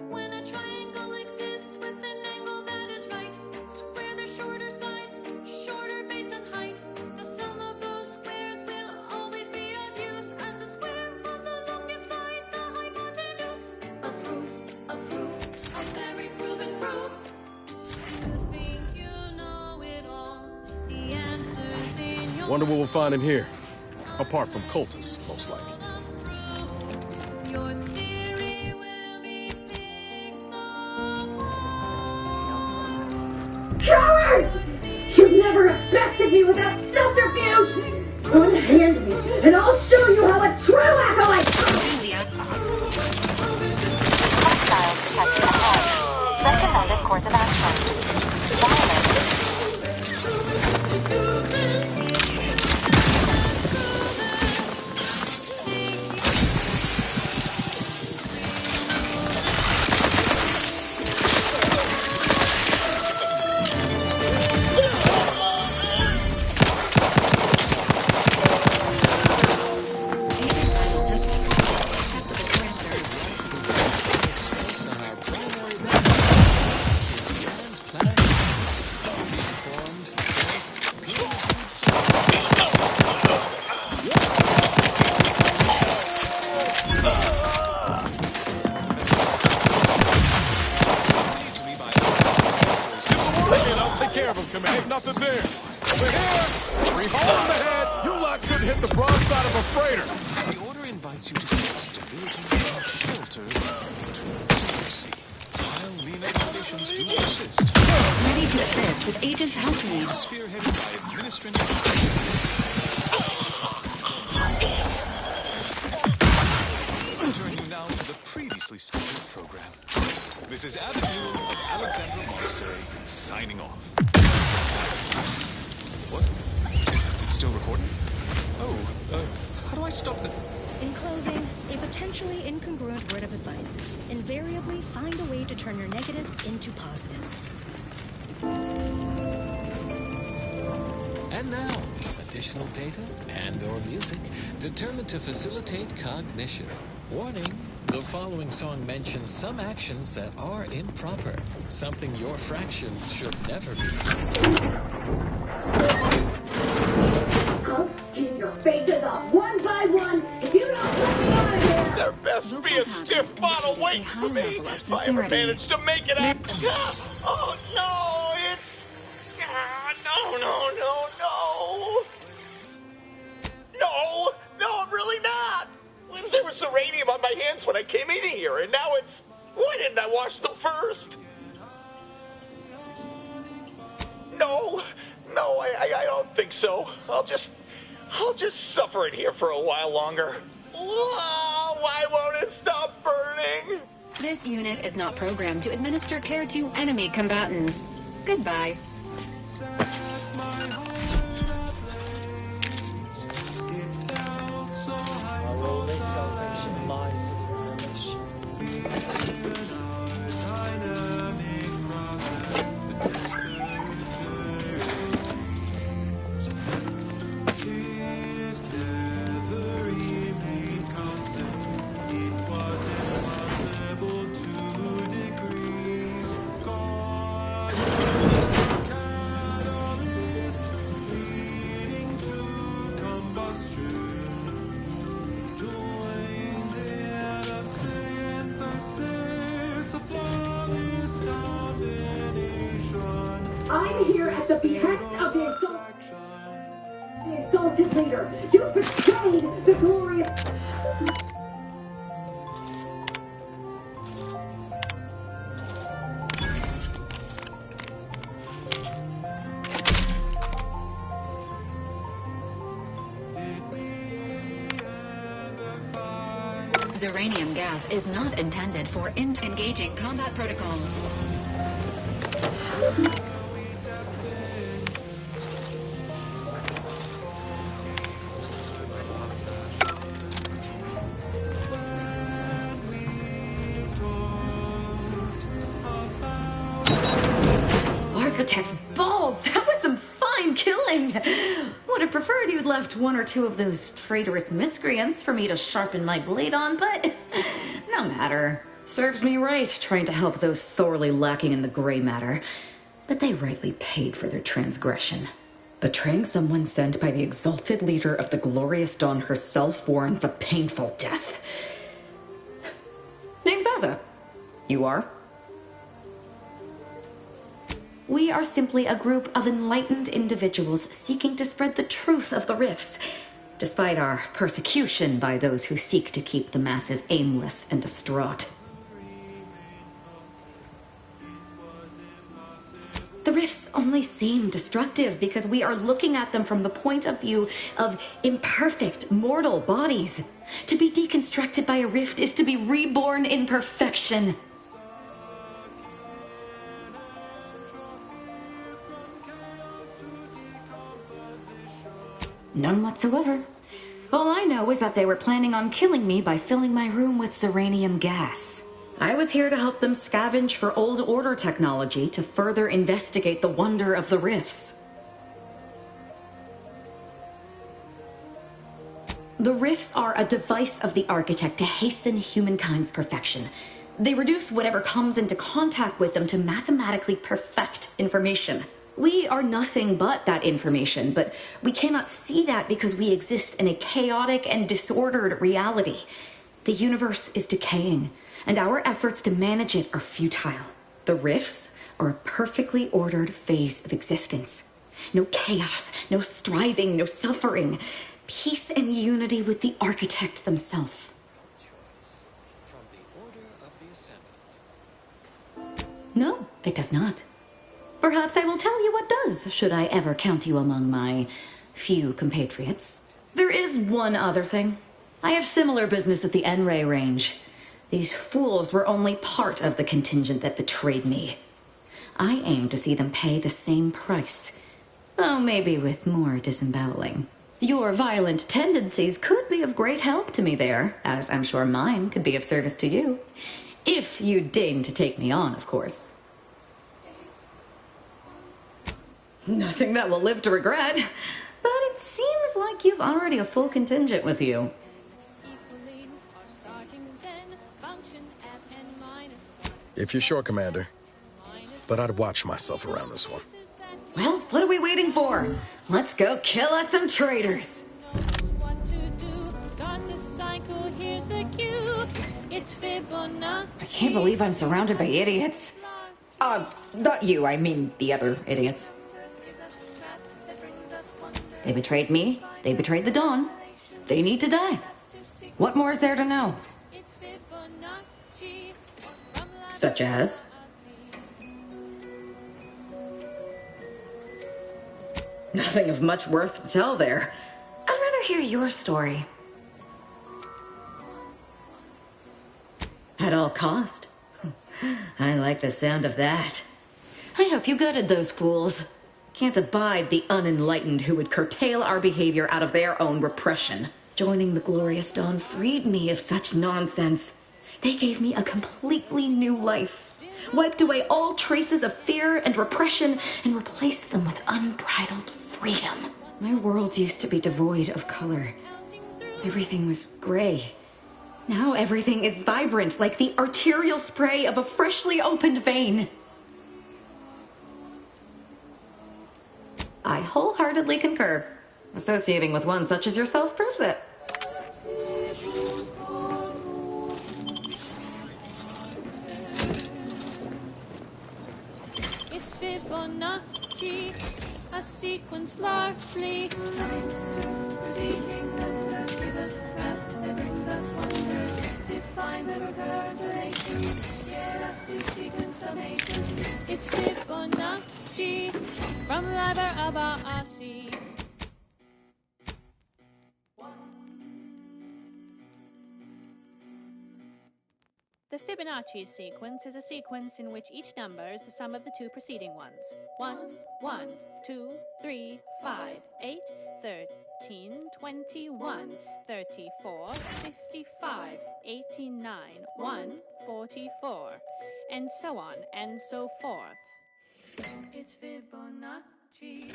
When a triangle exists with an angle that is right, square their shorter sides, shorter based on height. The sum of those squares will always be of use as the square of the longest side, the hypotenuse. A very proven proof. You think you know it all. The answer's in your Wonder what we'll find in here. Apart from cultists, most likely. Your theory will be picked Cowards! You've never affected me without subterfuge! Unhand me, and I'll show you how a true acolyte... Hostiles detected ahead. Recommended course of action. Violence. Command. Nothing there. Over here. 3 holes in the head. You lot couldn't hit the broadside of a freighter. The order invites you to seek stability and shelter to mercy. While the negotiations do persist. Ready to assist with Agent's help need. Spearheaded by administrative. Return you now to the previously scheduled program. This is Abigail of Alexandra Monastery signing off. What? It's still recording? Oh, how do I stop the... In closing, a potentially incongruent word of advice. Invariably find a way to turn your negatives into positives. And now, additional data and/or music determined to facilitate cognition. Warning, the following song mentions some actions that are improper, something your fractions should never be. I'll skin your faces off one by one if you don't let me out of here! There best be a stiff bottle waiting for me if I ever manage to make it out. Oh, no, it's... No, I'm really not. There was uranium on my hands when I came in here, and now it's... Why didn't I wash them first? No, I don't think so. I'll just suffer it here for a while longer. Oh, why won't it stop burning? This unit is not programmed to administer care to enemy combatants. Goodbye. Our only salvation lies in revelation. I'm here at the behest of the exalted leader. You betrayed the glorious... Zeranium gas is not intended for engaging combat protocols. Architect's balls! That was some fine killing! Would have preferred you'd left one or two of those traitorous miscreants for me to sharpen my blade on, but no matter. Serves me right trying to help those sorely lacking in the gray matter. But they rightly paid for their transgression. Betraying someone sent by the exalted leader of the Glorious Dawn herself warrants a painful death. Name's Aza. You are? We are simply a group of enlightened individuals seeking to spread the truth of the rifts, despite our persecution by those who seek to keep the masses aimless and distraught. The rifts only seem destructive because we are looking at them from the point of view of imperfect, mortal bodies. To be deconstructed by a rift is to be reborn in perfection. None whatsoever. All I know is that they were planning on killing me by filling my room with Zeranium gas. I was here to help them scavenge for old order technology to further investigate the wonder of the rifts. The rifts are a device of the architect to hasten humankind's perfection. They reduce whatever comes into contact with them to mathematically perfect information. We are nothing but that information, but we cannot see that because we exist in a chaotic and disordered reality. The universe is decaying, and our efforts to manage it are futile. The rifts are a perfectly ordered phase of existence. No chaos, no striving, no suffering. Peace and unity with the architect themselves. No, it does not. Perhaps I will tell you what does, should I ever count you among my few compatriots. There is one other thing. I have similar business at the N-Ray range. These fools were only part of the contingent that betrayed me. I aim to see them pay the same price, though maybe with more disemboweling. Your violent tendencies could be of great help to me there, as I'm sure mine could be of service to you. If you deign to take me on, of course. Nothing that will live to regret, but it seems like you've already a full contingent with you. If you're sure, Commander. But I'd watch myself around this one. Well, what are we waiting for? Let's go kill us some traitors. I can't believe I'm surrounded by idiots. Not you, I mean the other idiots. They betrayed me. They betrayed the Dawn. They need to die. What more is there to know? Such as? Nothing of much worth to tell there. I'd rather hear your story. At all cost. I like the sound of that. I hope you gutted those fools. Can't abide the unenlightened who would curtail our behavior out of their own repression. Joining the Glorious Dawn freed me of such nonsense. They gave me a completely new life, wiped away all traces of fear and repression, and replaced them with unbridled freedom. My world used to be devoid of color. Everything was gray. Now everything is vibrant, like the arterial spray of a freshly opened vein. I wholeheartedly concur. Associating with one such as yourself proves it. It's Fibonacci, a sequence largely receiving endless gives math that brings us wonders. Define the recurrence relations, get us to sequence summation. It's Fibonacci from Liber Abaasi. The Fibonacci sequence is a sequence in which each number is the sum of the two preceding ones. 1, 1, 2, 3, 5, 8, 13, 21, 34, 55, 89, 1, 44, and so on and so forth. It's Fibonacci,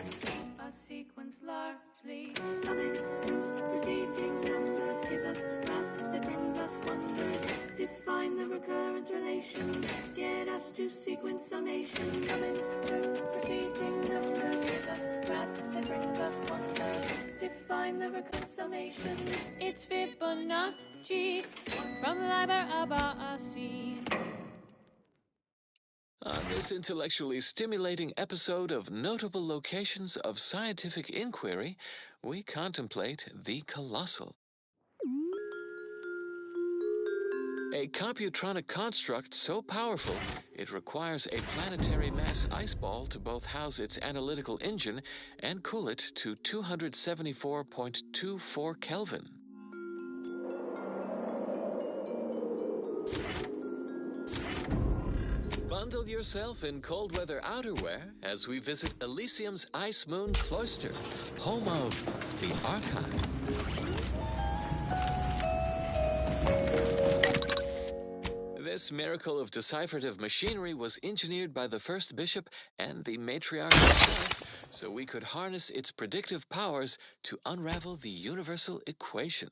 a sequence largely summing two preceding numbers gives us math that brings us wonders. Define the recurrence relation, get us to sequence summation. Summing two preceding numbers gives us math that brings us wonders. Define the recurrence summation. It's Fibonacci from Liber Abaci. On this intellectually stimulating episode of Notable Locations of Scientific Inquiry, we contemplate the colossal. A computronic construct so powerful, it requires a planetary mass ice ball to both house its analytical engine and cool it to 274.24 Kelvin. Bundle yourself in cold weather outerwear as we visit Elysium's Ice Moon Cloister, home of the Archive. This miracle of decipherative machinery was engineered by the first bishop and the matriarch herself, so we could harness its predictive powers to unravel the universal equation.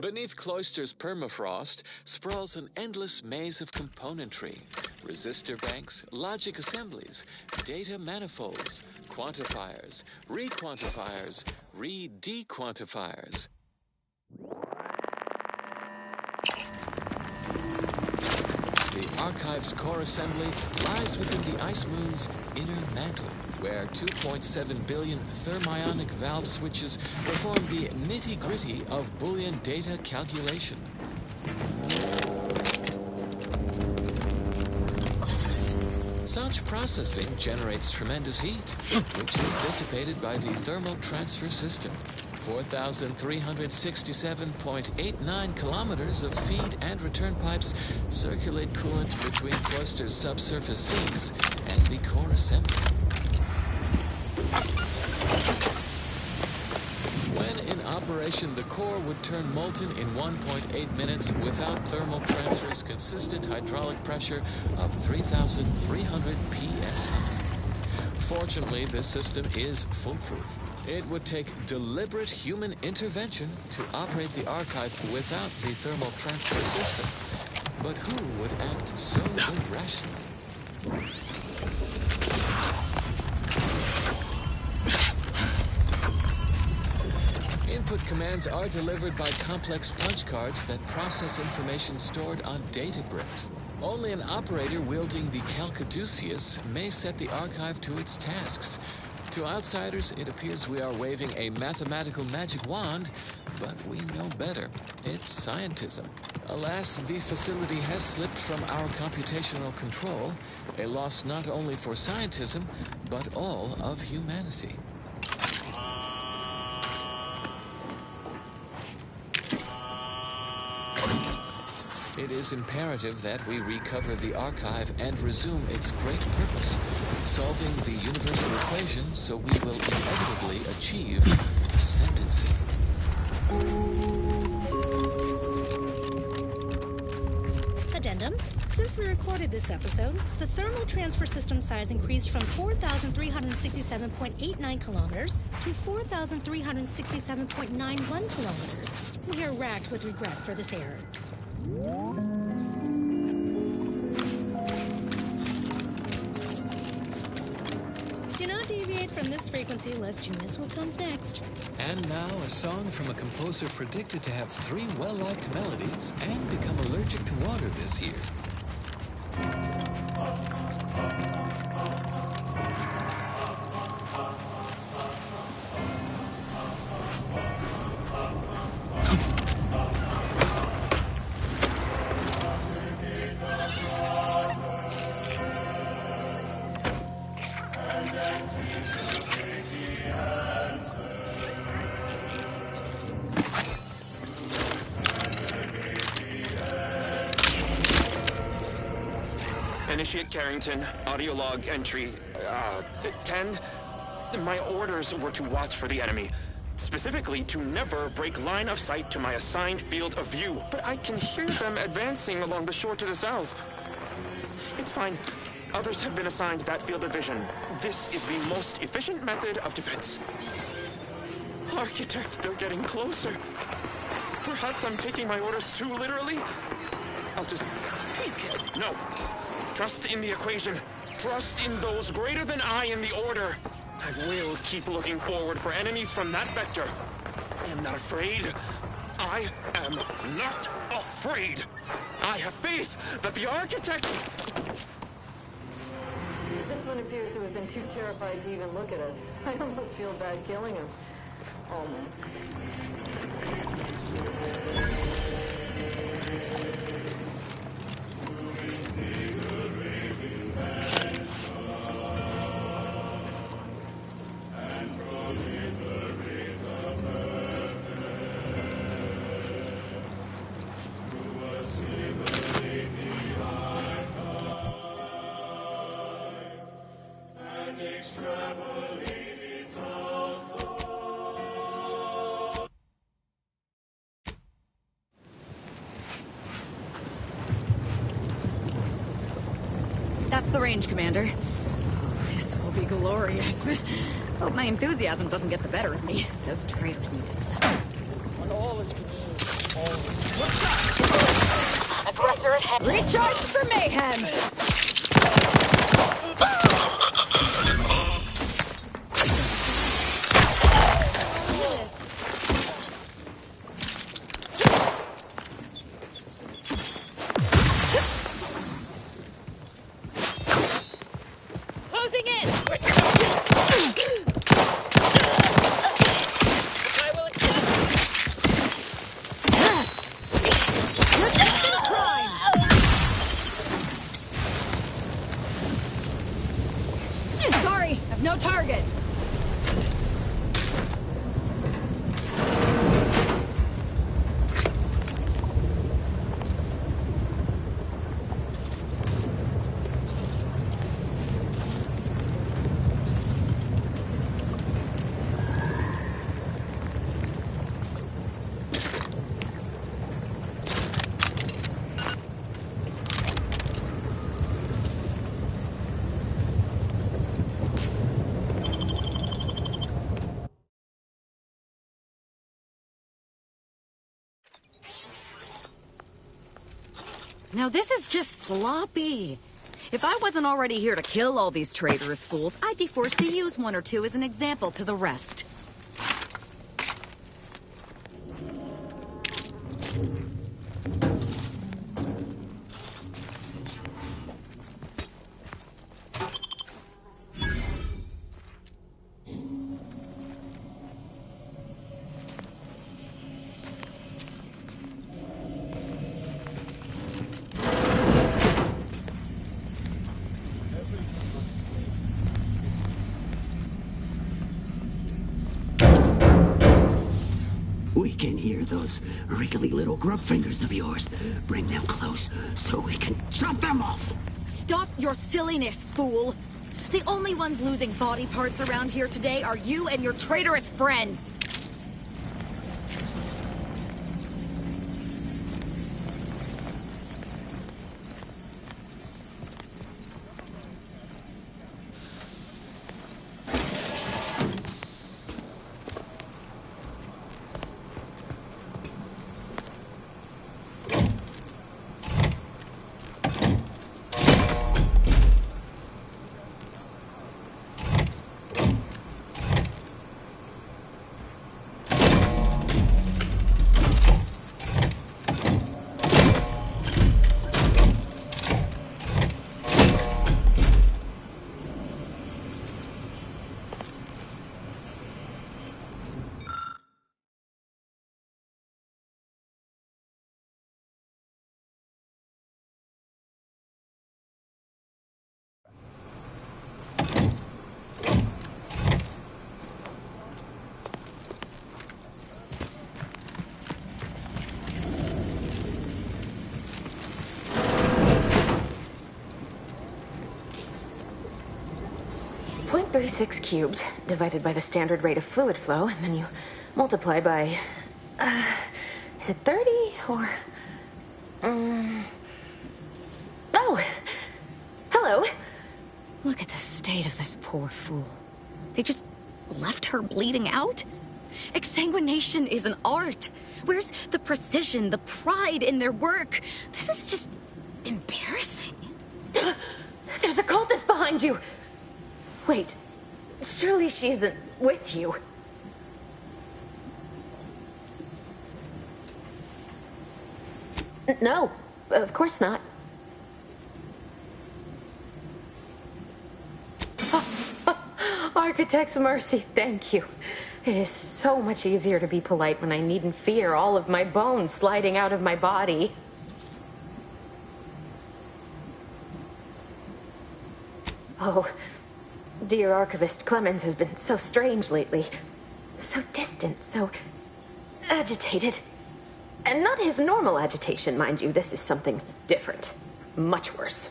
Beneath Cloister's permafrost sprawls an endless maze of componentry. Resistor banks, logic assemblies, data manifolds, quantifiers, re-quantifiers, re-dequantifiers. The Archive's core assembly lies within the Ice Moon's inner mantle, where 2.7 billion thermionic valve switches perform the nitty-gritty of Boolean data calculation. Such processing generates tremendous heat, which is dissipated by the thermal transfer system. 4,367.89 kilometers of feed and return pipes circulate coolant between Cloister's subsurface sinks and the core assembly. When in operation, the core would turn molten in 1.8 minutes without thermal transfer's consistent hydraulic pressure of 3,300 psi. Fortunately, this system is foolproof. It would take deliberate human intervention to operate the Archive without the thermal transfer system. But who would act so irrationally? Input commands are delivered by complex punch cards that process information stored on data bricks. Only an operator wielding the Calcaduceus may set the Archive to its tasks. To outsiders, it appears we are waving a mathematical magic wand, but we know better. It's scientism. Alas, the facility has slipped from our computational control, a loss not only for scientism, but all of humanity. It is imperative that we recover the Archive and resume its great purpose, solving the universal equation so we will inevitably achieve ascendancy. Addendum. Since we recorded this episode, the thermal transfer system size increased from 4,367.89 kilometers to 4,367.91 kilometers. We are racked with regret for this error. Do not deviate from this frequency lest you miss what comes next. And now a song from a composer predicted to have 3 well-liked melodies and become allergic to water this year. Initiate Carrington, audio log entry 10. My orders were to watch for the enemy. Specifically, to never break line of sight to my assigned field of view. But I can hear them advancing along the shore to the south. It's fine. Others have been assigned that field of vision. This is the most efficient method of defense. Architect, they're getting closer. Perhaps I'm taking my orders too literally. I'll just peek. No. Trust in the equation. Trust in those greater than I in the order. I will keep looking forward for enemies from that vector. I am not afraid. I am not afraid. I have faith that the architect... This one appears to have been too terrified to even look at us. I almost feel bad killing him. That's the range, Commander. This will be glorious. Hope my enthusiasm doesn't get the better of me. Those traitors need to stop. When all is consumed, Aggressor at head. Recharge for mayhem! Closing in! I will accept. Sorry, I've no target. Now this is just sloppy. If I wasn't already here to kill all these traitorous fools, I'd be forced to use one or two as an example to the rest. We can hear those wriggly little grub fingers of yours. Bring them close so we can chop them off. Stop your silliness, fool! The only ones losing body parts around here today are you and your traitorous friends! 36 cubed divided by the standard rate of fluid flow, and then you multiply by... is it 30 or... Oh! Hello! Look at the state of this poor fool. They just left her bleeding out? Exsanguination is an art. Where's the precision, the pride in their work? This is just embarrassing. There's a cultist behind you! Wait, surely she isn't with you. No, of course not. Architect's mercy, thank you. It is so much easier to be polite when I needn't fear all of my bones sliding out of my body. Oh, dear Archivist Clemens has been so strange lately. So distant, so agitated. And not his normal agitation, mind you. This is something different. Much worse.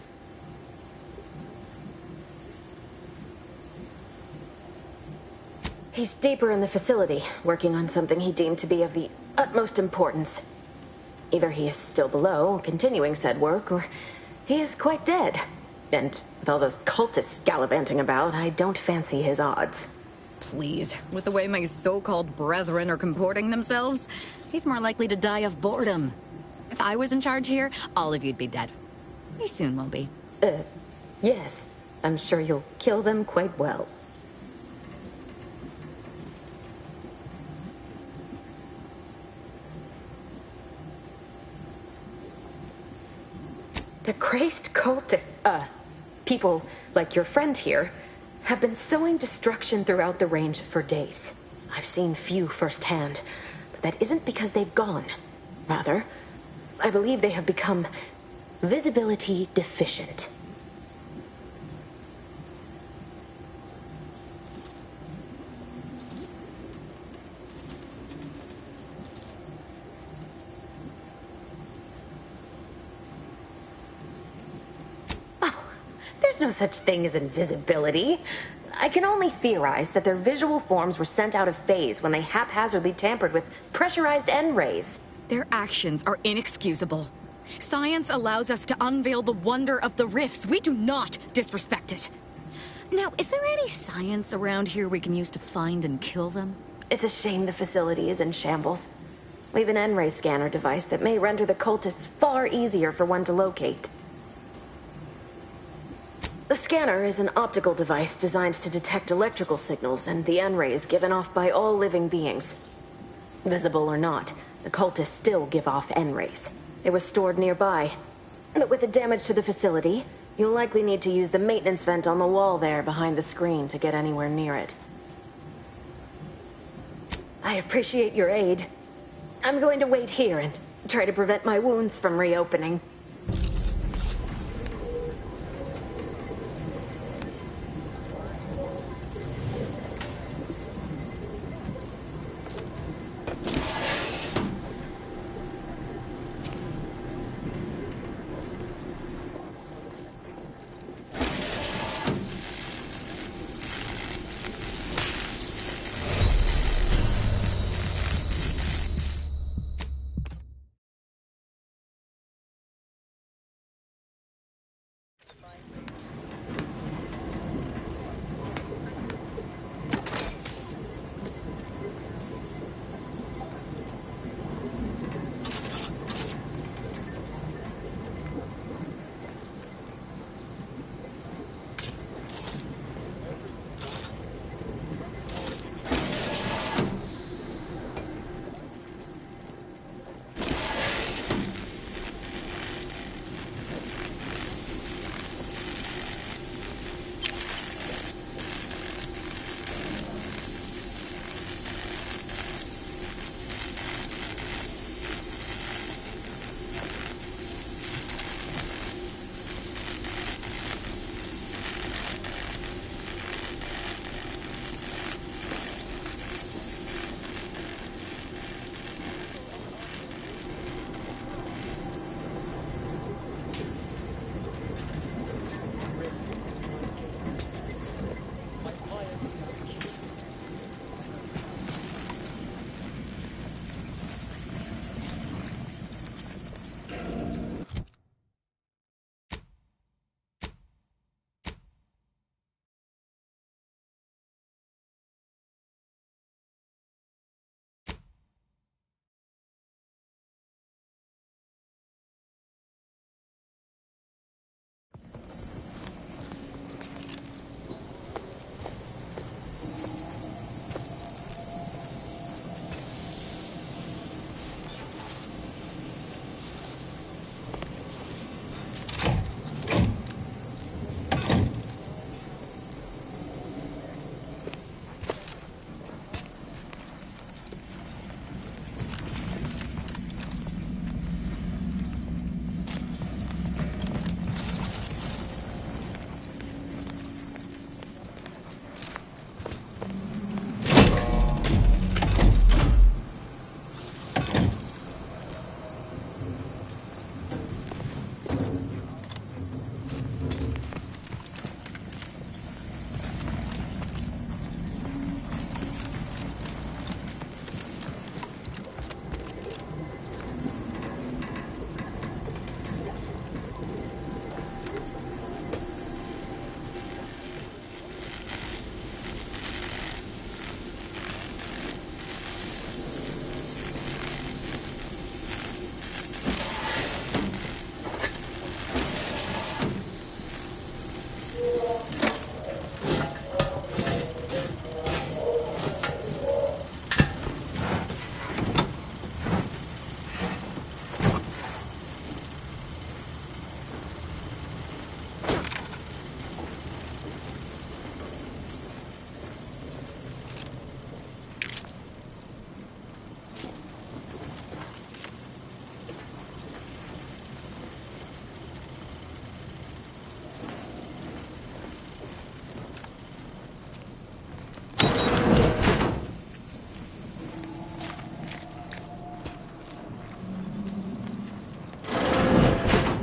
He's deeper in the facility, working on something he deemed to be of the utmost importance. Either he is still below, continuing said work, or he is quite dead. And with all those cultists gallivanting about, I don't fancy his odds. Please, with the way my so-called brethren are comporting themselves, he's more likely to die of boredom. If I was in charge here, all of you'd be dead. He soon will be. Yes. I'm sure you'll kill them quite well. The crazed cultist, people like your friend here have been sowing destruction throughout the range for days. I've seen few firsthand, but that isn't because they've gone. Rather, I believe they have become visibility deficient. There's no such thing as invisibility. I can only theorize that their visual forms were sent out of phase when they haphazardly tampered with pressurized N-rays. Their actions are inexcusable. Science allows us to unveil the wonder of the rifts. We do not disrespect it. Now, is there any science around here we can use to find and kill them? It's a shame the facility is in shambles. We have an N-ray scanner device that may render the cultists far easier for one to locate. The scanner is an optical device designed to detect electrical signals and the N-rays given off by all living beings. Visible or not, the cultists still give off N-rays. It was stored nearby. But with the damage to the facility, you'll likely need to use the maintenance vent on the wall there behind the screen to get anywhere near it. I appreciate your aid. I'm going to wait here and try to prevent my wounds from reopening.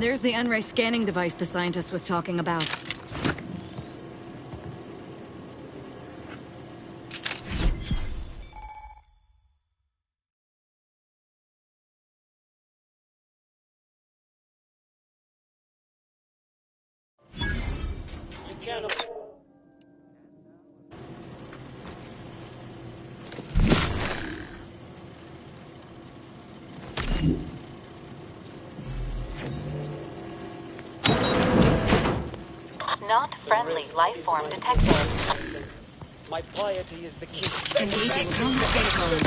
There's the N-ray scanning device the scientist was talking about. Not friendly life form detected. My piety is the key. Engaging combat vehicles.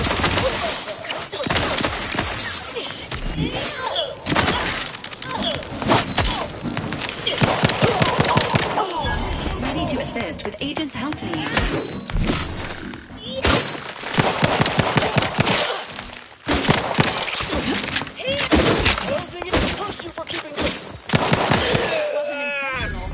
Ready to assist with Agent's health needs. Closing it to curse you for keeping this. It wasn't intentional.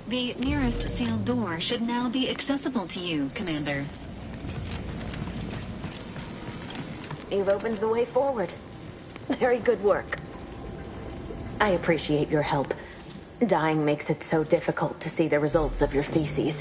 The nearest sealed door should now be accessible to you, Commander. You've opened the way forward. Very good work. I appreciate your help. Dying makes it so difficult to see the results of your theses.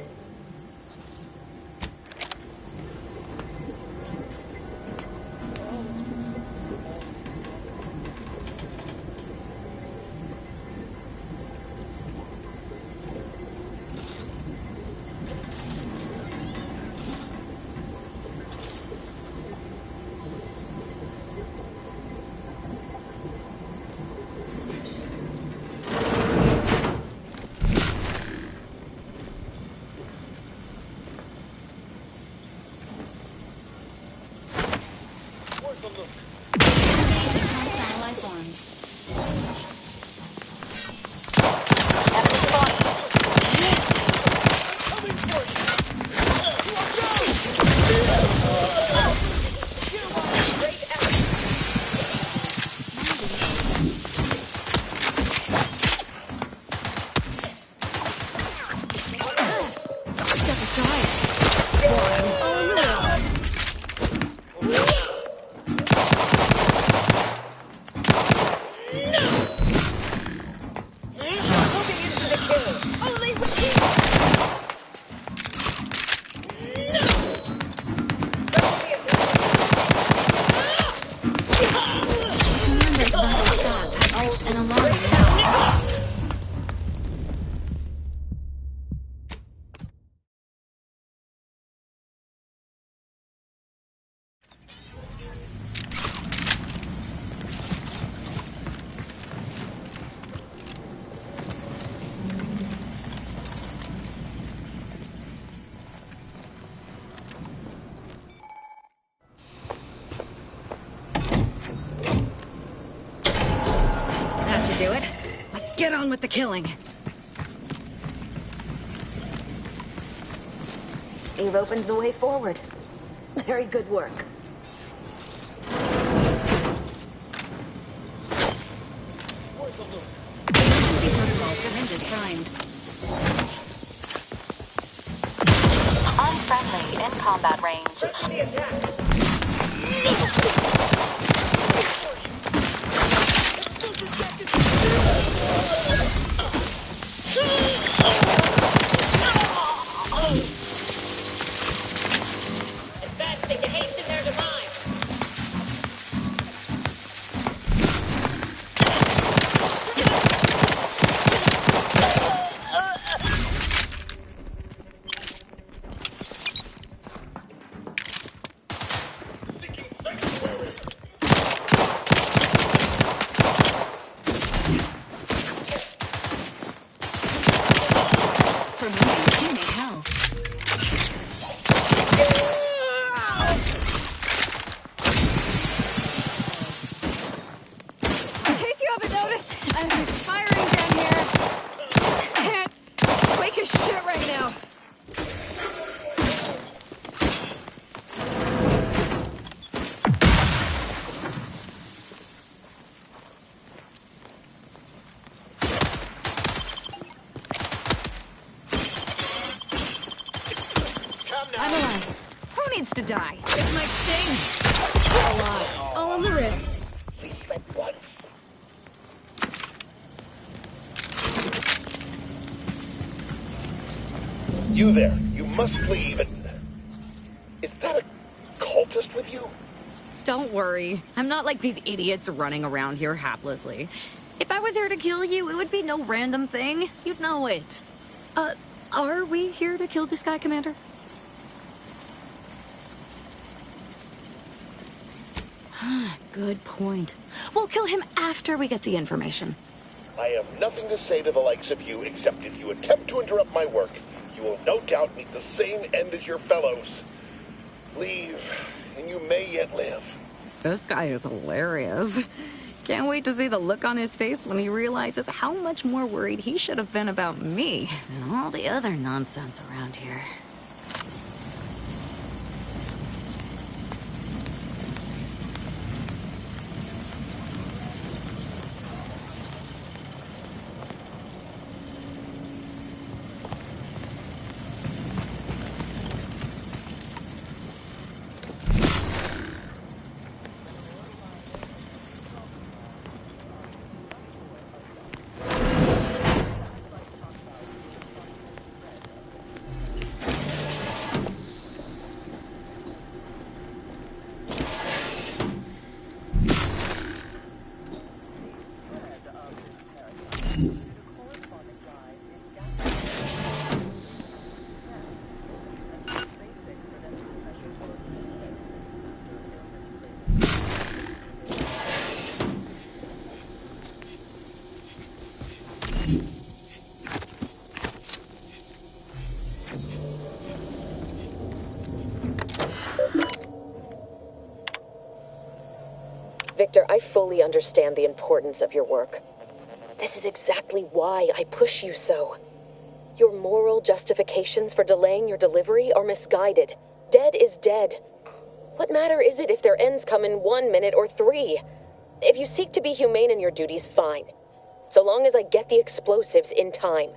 Do it. Let's get on with the killing. You've opened the way forward. Very good work. Emergency protocol syringes primed. Unfriendly in combat range. Advancing to hasten their demise. Promoting teammate health. In case you haven't noticed, I'm expiring down here. Can't wake a shit right now. I'm alive. Who needs to die? It might sting. A lot. All on the wrist. You there. You must leave. Is that a cultist with you? Don't worry. I'm not like these idiots running around here haplessly. If I was here to kill you, it would be no random thing. You'd know it. Are we here to kill this guy, Commander? Good point. We'll kill him after we get the information. I have nothing to say to the likes of you, except if you attempt to interrupt my work, you will no doubt meet the same end as your fellows. Leave, and you may yet live. This guy is hilarious. Can't wait to see the look on his face when he realizes how much more worried he should have been about me and all the other nonsense around here. Victor, I fully understand the importance of your work. This is exactly why I push you so. Your moral justifications for delaying your delivery are misguided. Dead is dead. What matter is it if their ends come in 1 minute or 3? If you seek to be humane in your duties, fine. So long as I get the explosives in time.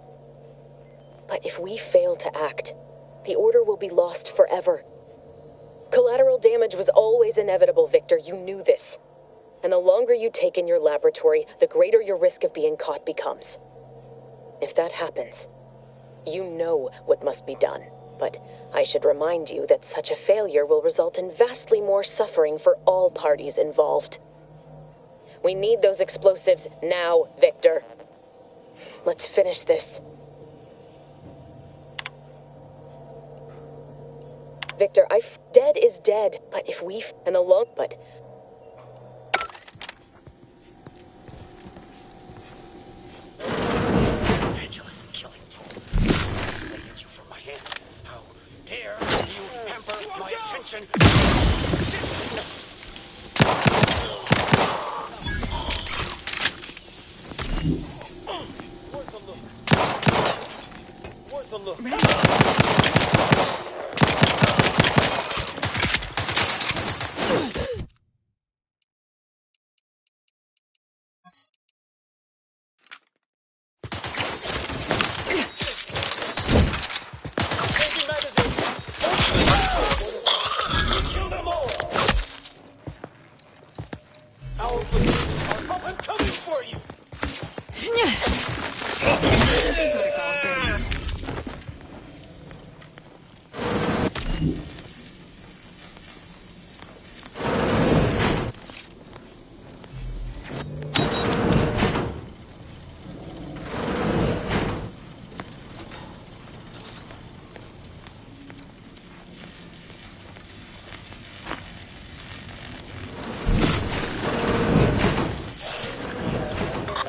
But if we fail to act, the order will be lost forever. Collateral damage was always inevitable, Victor. You knew this. And the longer you take in your laboratory, the greater your risk of being caught becomes. If that happens, you know what must be done. But I should remind you that such a failure will result in vastly more suffering for all parties involved. We need those explosives now, Victor. Let's finish this. Victor, dead is dead. But if we and the long but Angela's killing you. Saved you from my hand. How dare you hamper my attention? Worth a look. Worth a look. I'm coming for you!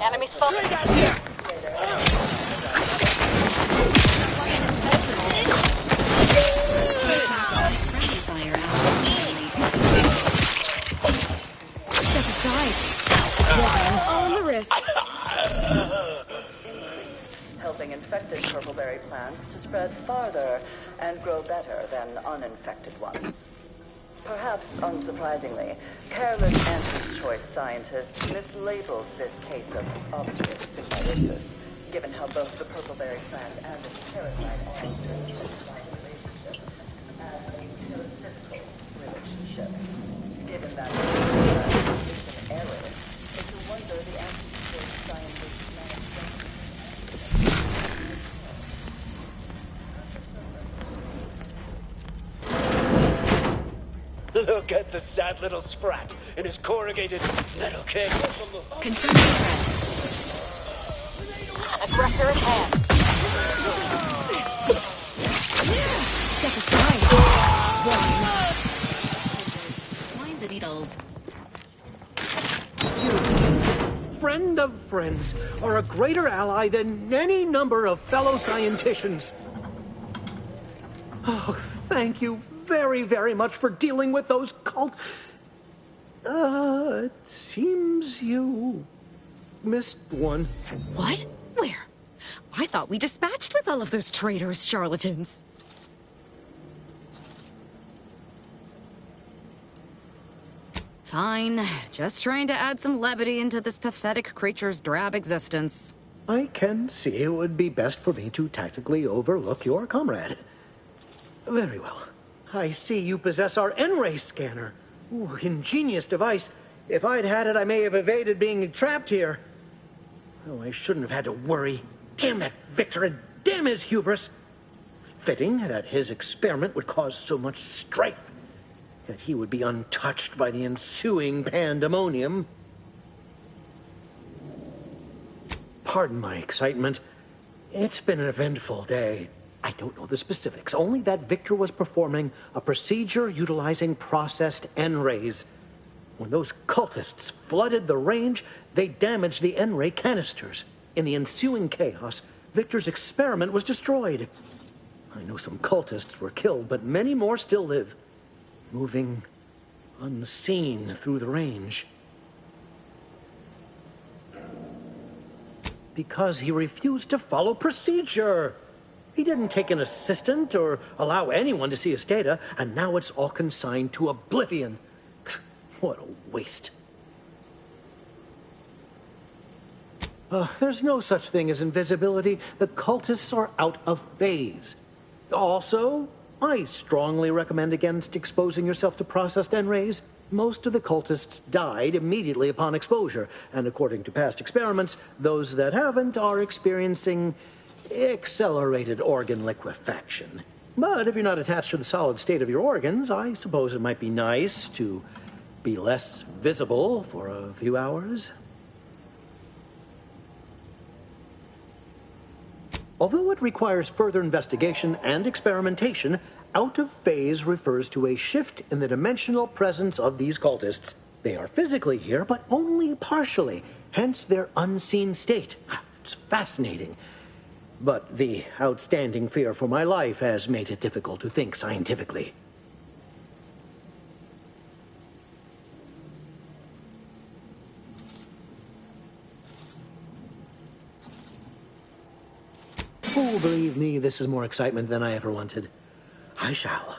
Enemy spotted. Step aside. On the wrist. Helping infected purpleberry plants to spread farther and grow better than uninfected ones. Perhaps unsurprisingly, careless anti-choice scientists mislabeled this case of obvious symbiosis, given how both the purpleberry plant and its parasite are intertwined relationship as a parasitical relationship. Given that is an error, it's a wonder the anti-choice scientists managed Look at the sad little sprat in his corrugated metal keg. Confirm threat. Aggressor at hand. Step aside. Lines and needles. Friend of friends, are a greater ally than any number of fellow scienticians. Oh, thank you very, very much for dealing with those cult... it seems you missed one. What? Where? I thought we dispatched with all of those traitors, charlatans. Fine. Just trying to add some levity into this pathetic creature's drab existence. I can see it would be best for me to tactically overlook your comrade. Very well. I see you possess our N-ray scanner. Ooh, ingenious device. If I'd had it, I may have evaded being trapped here. Oh, I shouldn't have had to worry. Damn that Victor, and damn his hubris. Fitting that his experiment would cause so much strife, that he would be untouched by the ensuing pandemonium. Pardon my excitement. It's been an eventful day. I don't know the specifics, only that Victor was performing a procedure utilizing processed N-rays. When those cultists flooded the range, they damaged the N-ray canisters. In the ensuing chaos, Victor's experiment was destroyed. I know some cultists were killed, but many more still live, moving unseen through the range. Because he refused to follow procedure. He didn't take an assistant or allow anyone to see his data, and now it's all consigned to oblivion. What a waste. There's no such thing as invisibility. The cultists are out of phase. Also, I strongly recommend against exposing yourself to processed N-rays. Most of the cultists died immediately upon exposure, and according to past experiments, those that haven't are experiencing accelerated organ liquefaction. But if you're not attached to the solid state of your organs, I suppose it might be nice to be less visible for a few hours. Although it requires further investigation and experimentation, out of phase refers to a shift in the dimensional presence of these cultists. They are physically here, but only partially, hence their unseen state. It's fascinating. But the outstanding fear for my life has made it difficult to think scientifically. Oh, believe me, this is more excitement than I ever wanted. I shall.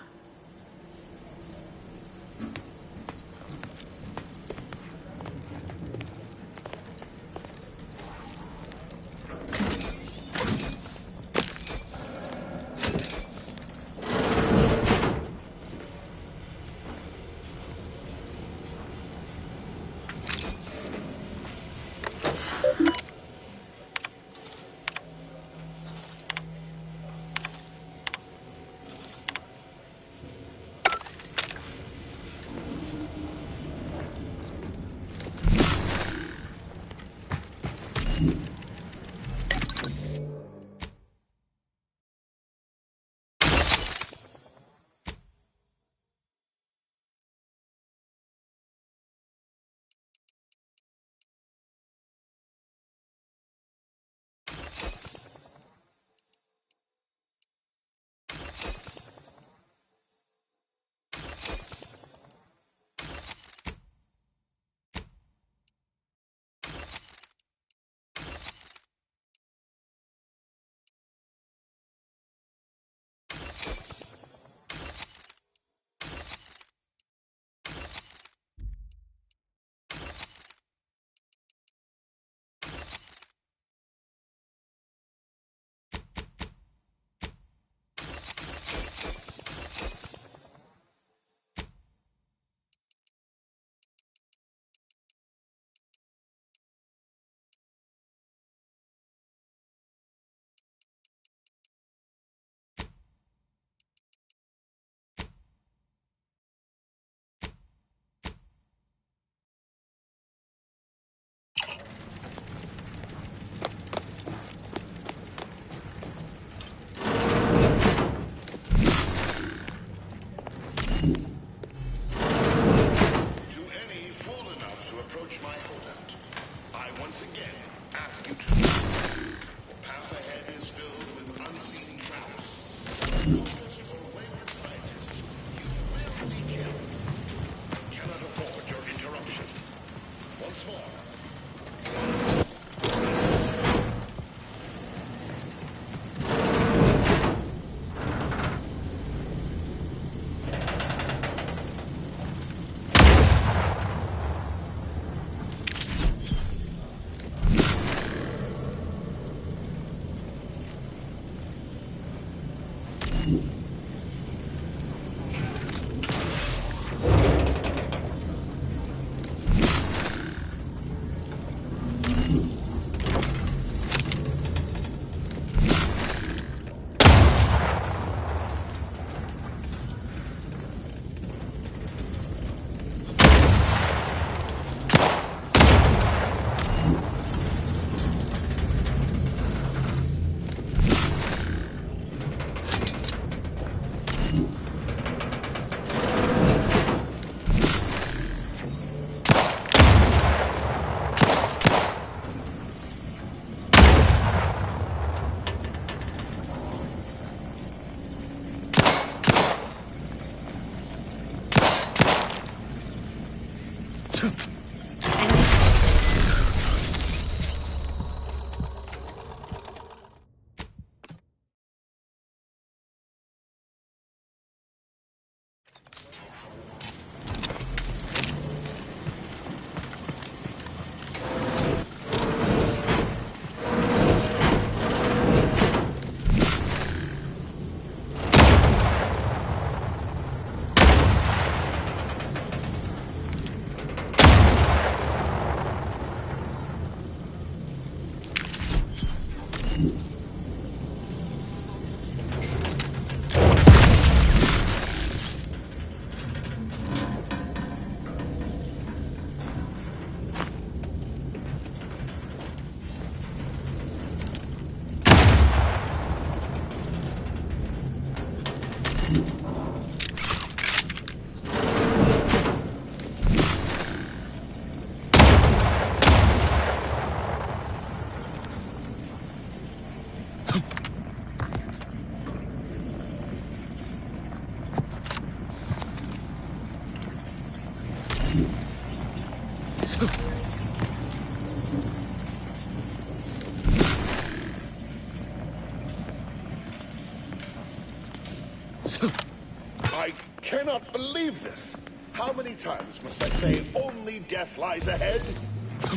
I cannot believe this. How many times must I say only death lies ahead?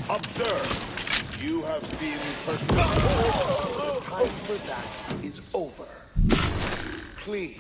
Observe. You have been pursued. The time for that is over. Please.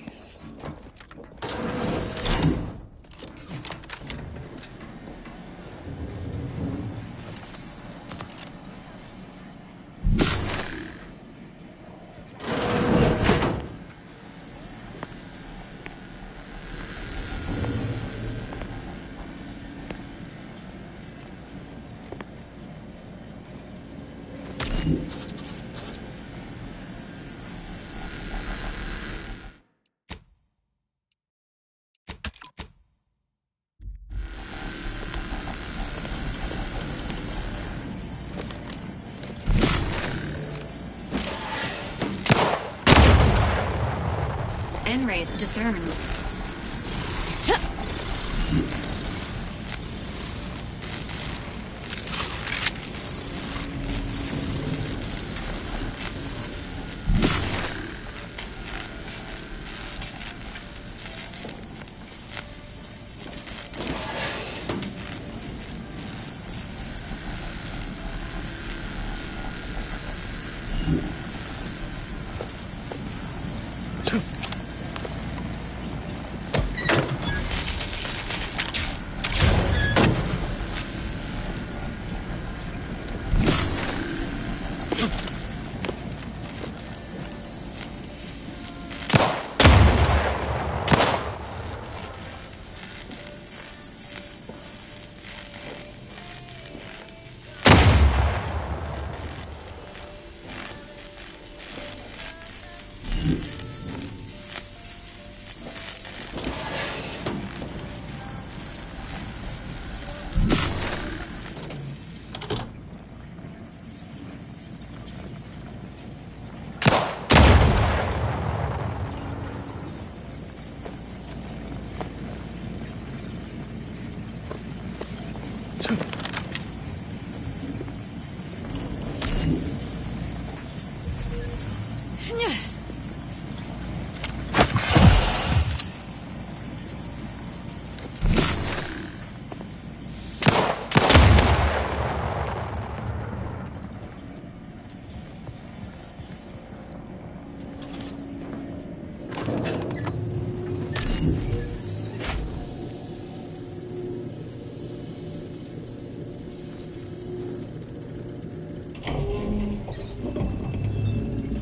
N-rays discerned.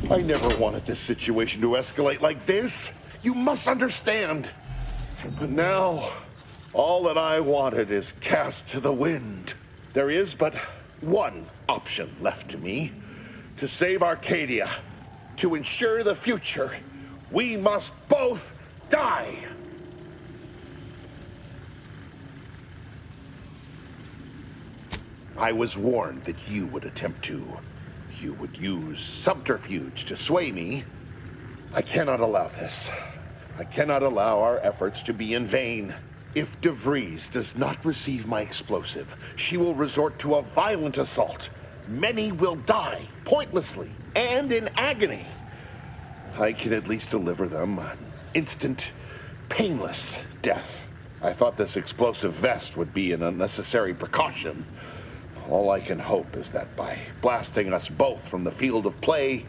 I never wanted this situation to escalate like this. You must understand. But now, all that I wanted is cast to the wind. There is but one option left to me. To save Arcadia, to ensure the future, we must both die. I was warned that you would attempt to. You would use subterfuge to sway me. I cannot allow this. I cannot allow our efforts to be in vain. If DeVries does not receive my explosive, she will resort to a violent assault. Many will die, pointlessly, and in agony. I can at least deliver them an instant, painless death. I thought this explosive vest would be an unnecessary precaution. All I can hope is that by blasting us both from the field of play,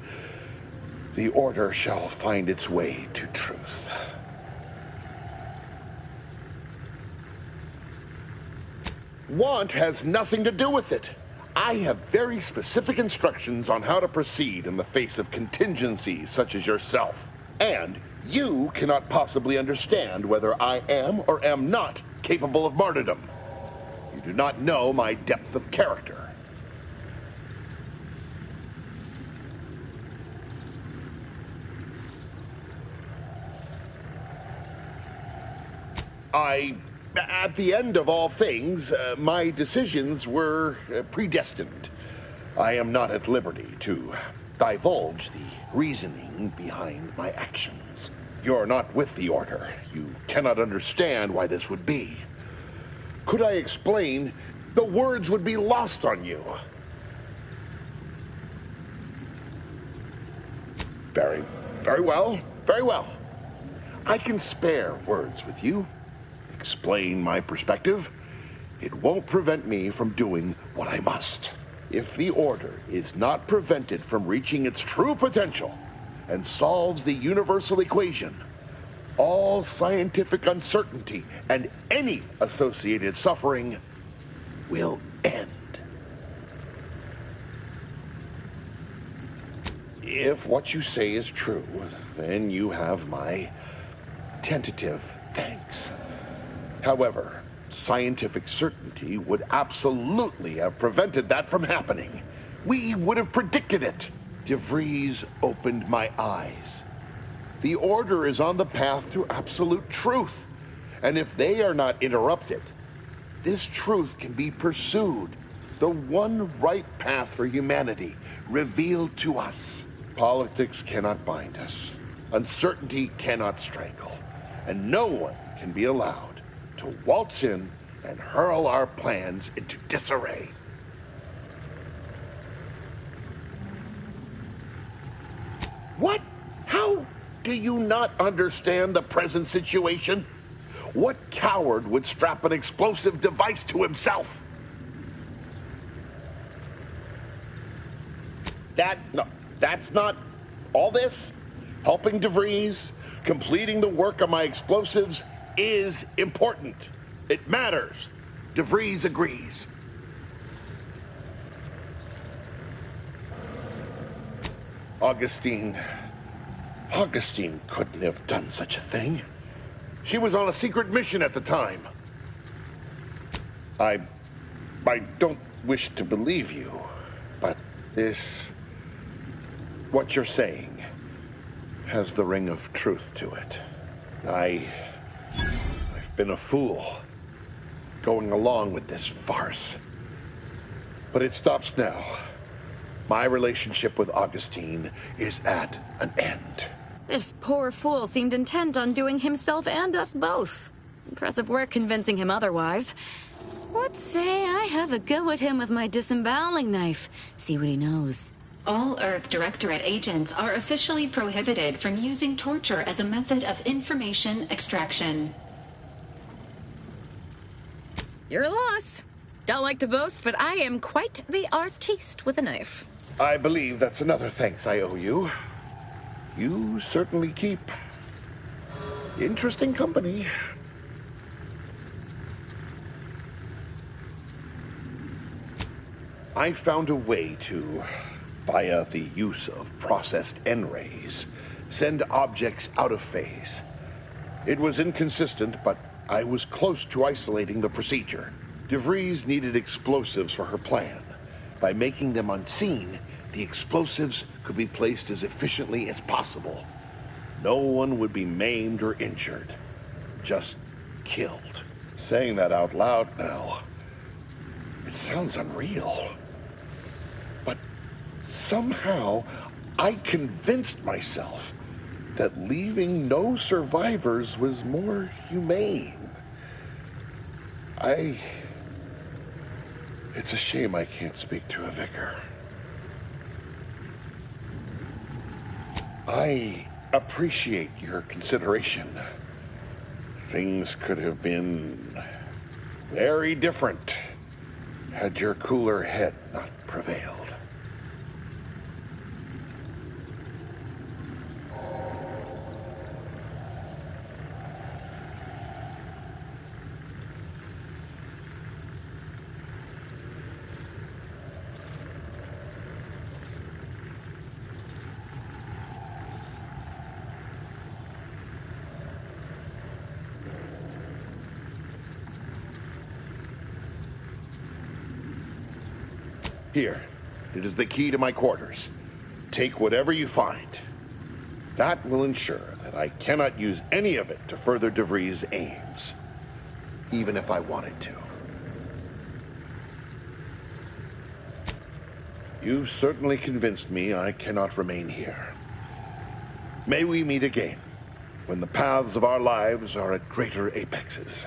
the Order shall find its way to truth. Want has nothing to do with it. I have very specific instructions on how to proceed in the face of contingencies such as yourself. And you cannot possibly understand whether I am or am not capable of martyrdom. You do not know my depth of character. At the end of all things, my decisions were predestined. I am not at liberty to divulge the reasoning behind my actions. You're not with the Order. You cannot understand why this would be. Could I explain, the words would be lost on you. Very well, very well. I can spare words with you. Explain my perspective. It won't prevent me from doing what I must. If the Order is not prevented from reaching its true potential and solves the universal equation, all scientific uncertainty and any associated suffering will end. If what you say is true, then you have my tentative thanks. However, scientific certainty would absolutely have prevented that from happening. We would have predicted it. DeVries opened my eyes. The Order is on the path to absolute truth. And if they are not interrupted, this truth can be pursued. The one right path for humanity, revealed to us. Politics cannot bind us. Uncertainty cannot strangle. And no one can be allowed to waltz in and hurl our plans into disarray. What? How do you not understand the present situation? What coward would strap an explosive device to himself? That's not all this. Helping DeVries, completing the work on my explosives is important. It matters. DeVries agrees. Augustine couldn't have done such a thing. She was on a secret mission at the time. I don't wish to believe you, but what you're saying has the ring of truth to it. I've been a fool going along with this farce. But it stops now. My relationship with Augustine is at an end. This poor fool seemed intent on doing himself and us both. Impressive work convincing him otherwise. Let's say I have a go at him with my disemboweling knife. See what he knows. All Earth Directorate agents are officially prohibited from using torture as a method of information extraction. Your loss. Don't like to boast, but I am quite the artiste with a knife. I believe that's another thanks I owe you. You certainly keep interesting company. I found a way to, via the use of processed N-rays, send objects out of phase. It was inconsistent, but I was close to isolating the procedure. DeVries needed explosives for her plan. By making them unseen, the explosives could be placed as efficiently as possible. No one would be maimed or injured, just killed. Saying that out loud now, it sounds unreal. But somehow, I convinced myself that leaving no survivors was more humane. It's a shame I can't speak to a vicar. I appreciate your consideration. Things could have been very different had your cooler head not prevailed. Here, it is the key to my quarters. Take whatever you find. That will ensure that I cannot use any of it to further DeVries' aims, even if I wanted to. You've certainly convinced me I cannot remain here. May we meet again, when the paths of our lives are at greater apexes.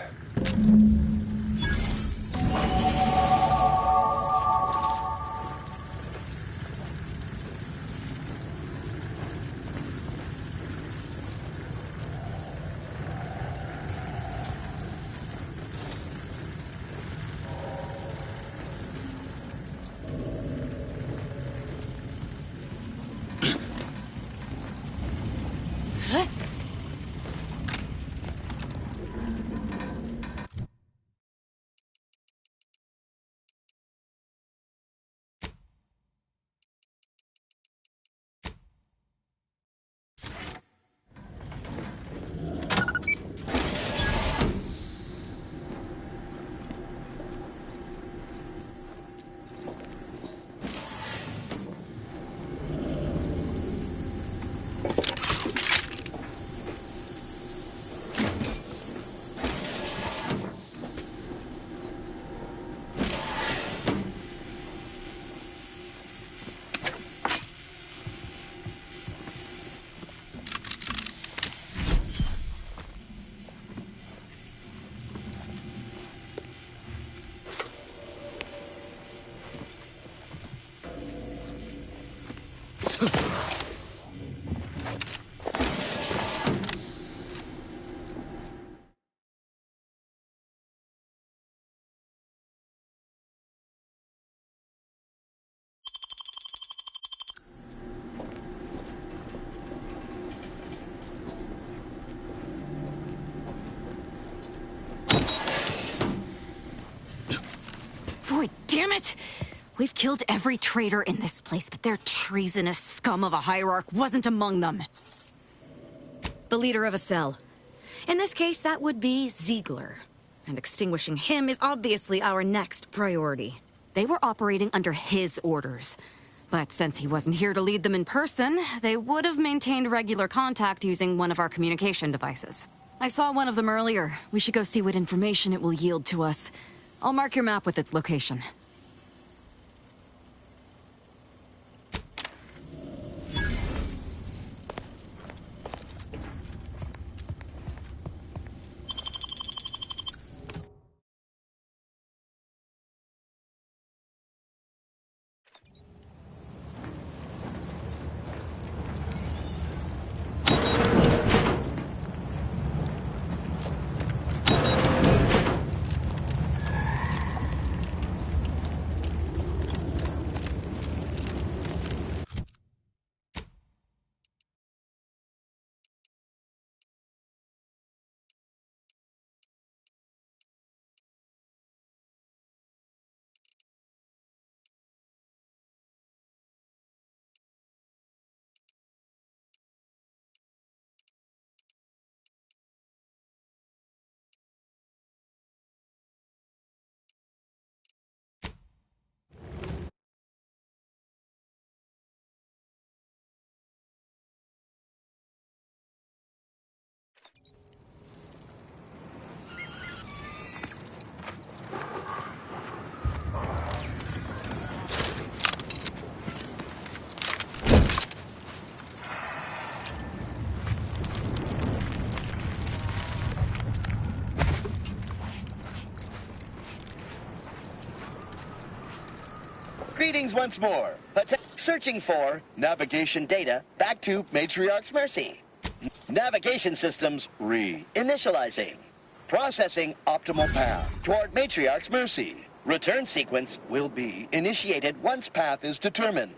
Boy, damn it! We've killed every traitor in this place, but their treasonous scum of a hierarch wasn't among them. The leader of a cell. In this case, that would be Ziegler. And extinguishing him is obviously our next priority. They were operating under his orders. But since he wasn't here to lead them in person, they would have maintained regular contact using one of our communication devices. I saw one of them earlier. We should go see what information it will yield to us. I'll mark your map with its location. Greetings once more. Searching for navigation data back to Matriarch's Mercy. Navigation systems re-initializing. Processing optimal path toward Matriarch's Mercy. Return sequence will be initiated once path is determined.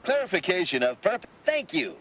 Clarification of purpose. Thank you.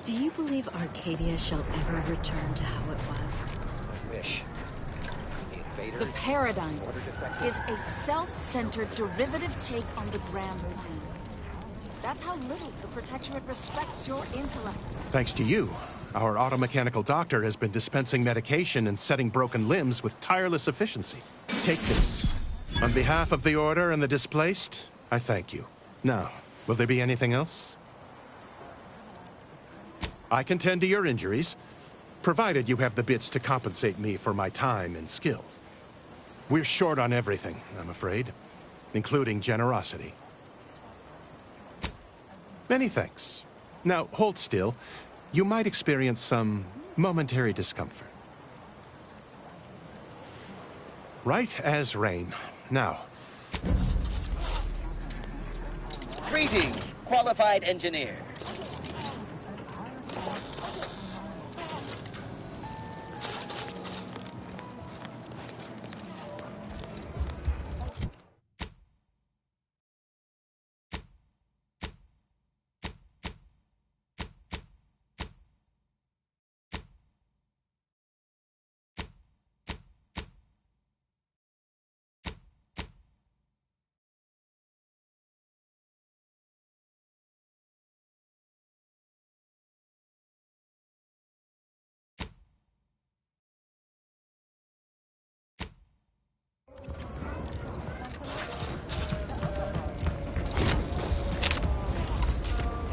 Do you believe Arcadia shall ever return to how it was? Wish. The Paradigm is a self-centered derivative take on the Grand Plan. That's how little the Protectorate respects your intellect. Thanks to you, our automechanical doctor has been dispensing medication and setting broken limbs with tireless efficiency. Take this. On behalf of the Order and the displaced, I thank you. Now, will there be anything else? I can tend to your injuries, provided you have the bits to compensate me for my time and skill. We're short on everything, I'm afraid, including generosity. Many thanks. Now, hold still. You might experience some momentary discomfort. Right as rain. Now. Greetings, qualified engineer.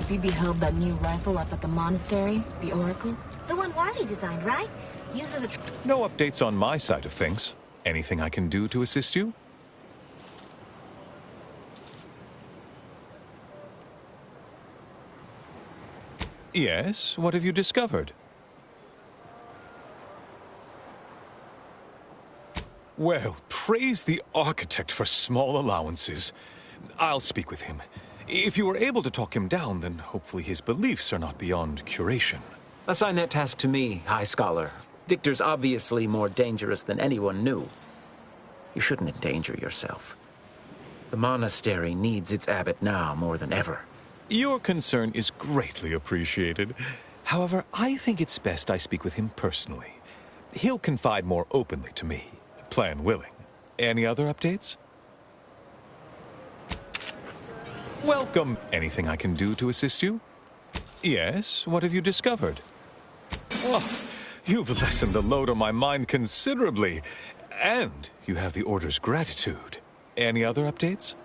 Have you beheld that new rifle up at the monastery? The Oracle? The one Wily designed, right? Uses a... No updates on my side of things. Anything I can do to assist you? Yes, what have you discovered? Well, praise the architect for small allowances. I'll speak with him. If you are able to talk him down, then hopefully his beliefs are not beyond curation. Assign that task to me, High Scholar. Victor's obviously more dangerous than anyone knew. You shouldn't endanger yourself. The monastery needs its abbot now more than ever. Your concern is greatly appreciated. However, I think it's best I speak with him personally. He'll confide more openly to me, plan willing. Any other updates? Welcome. Anything I can do to assist you? Yes, what have you discovered? Oh, you've lessened the load on my mind considerably. And you have the Order's gratitude. Any other updates?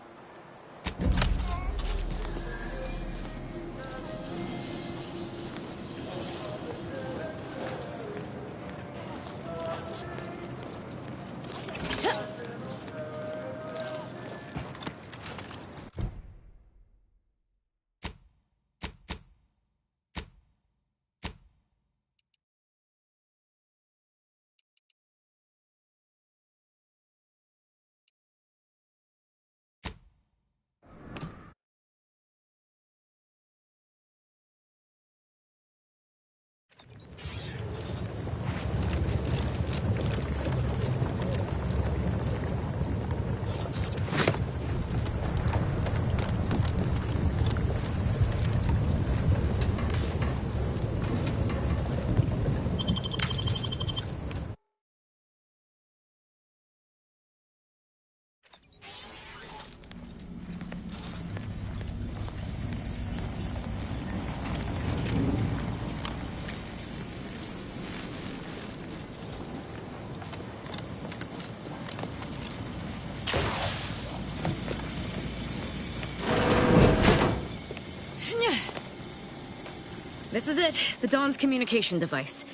This is it, the Dawn's communication device.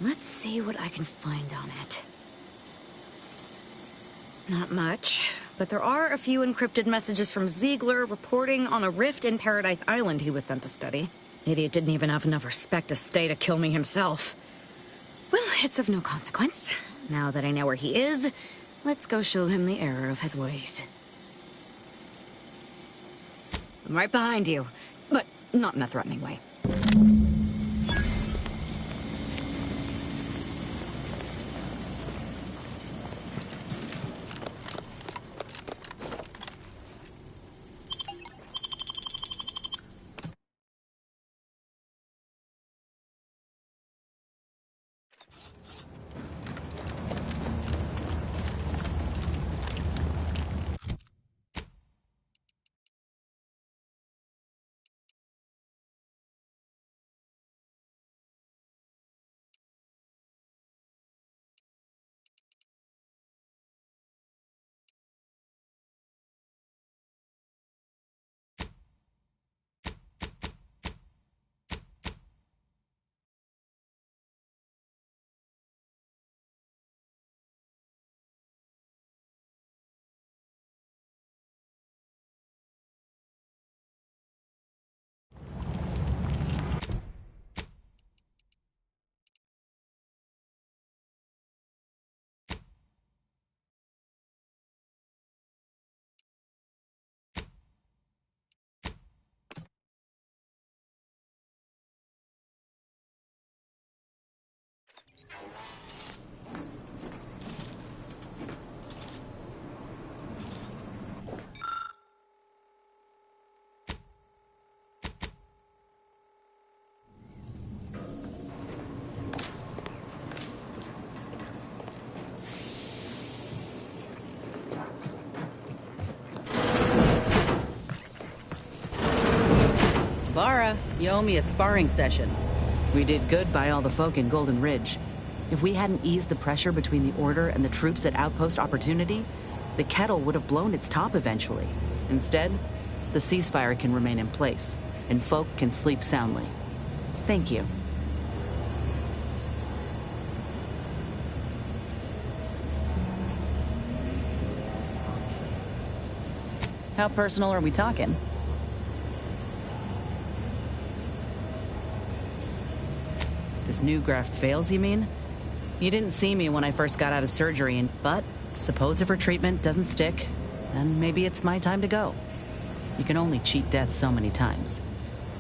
Let's see what I can find on it. Not much, but there are a few encrypted messages from Ziegler reporting on a rift in Paradise Island he was sent to study. Idiot didn't even have enough respect to stay to kill me himself. Well, it's of no consequence. Now that I know where he is, let's go show him the error of his ways. I'm right behind you, but not in a threatening way. Lara, you owe me a sparring session. We did good by all the folk in Golden Ridge. If we hadn't eased the pressure between the Order and the troops at Outpost Opportunity, the kettle would have blown its top eventually. Instead, the ceasefire can remain in place. and folk can sleep soundly. Thank you. How personal are we talking? This new graft fails, you mean? You didn't see me when I first got out of surgery, but suppose if her treatment doesn't stick, then maybe it's my time to go. You can only cheat death so many times.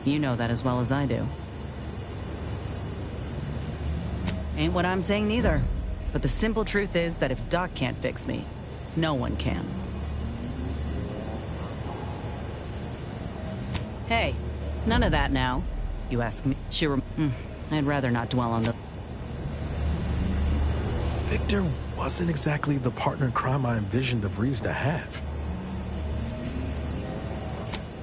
You know that as well as I do. Ain't what I'm saying neither. But the simple truth is that if Doc can't fix me, no one can. Hey, none of that now. You ask me. I'd rather not dwell on the... Victor wasn't exactly the partner in crime I envisioned DeVries to have.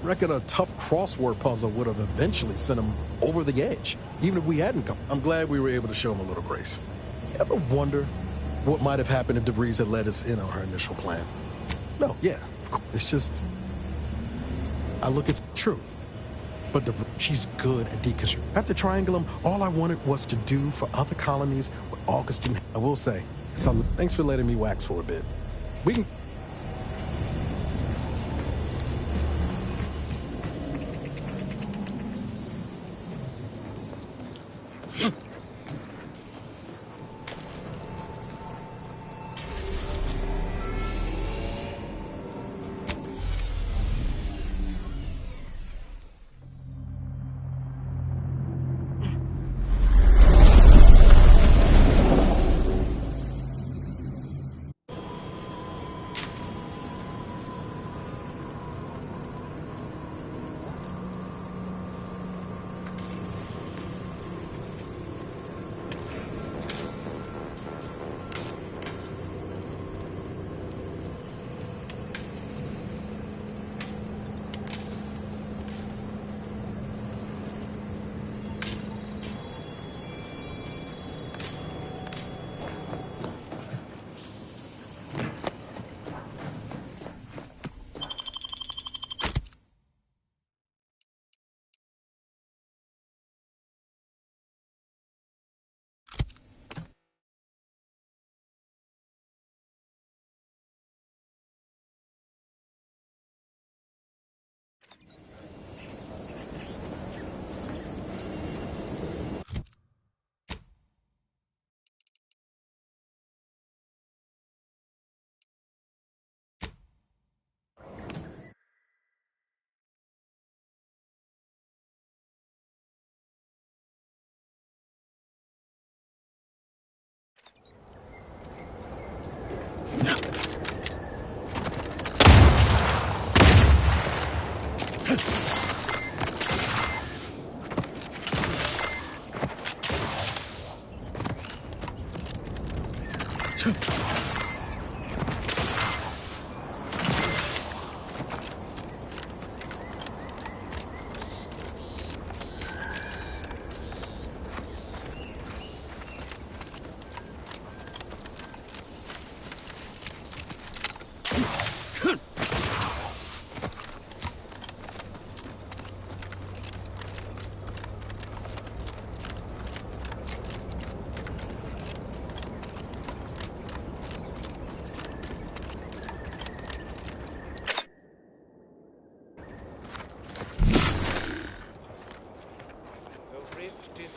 Reckon a tough crossword puzzle would have eventually sent him over the edge, even if we hadn't come. I'm glad we were able to show him a little grace. You ever wonder what might have happened if DeVries had let us in on her initial plan? No, yeah, of course. It's just... I look, it's true. But she's good at deconstruction. After Triangulum, all I wanted was to do for other colonies what Augustine... I will say, thanks for letting me wax for a bit. We can...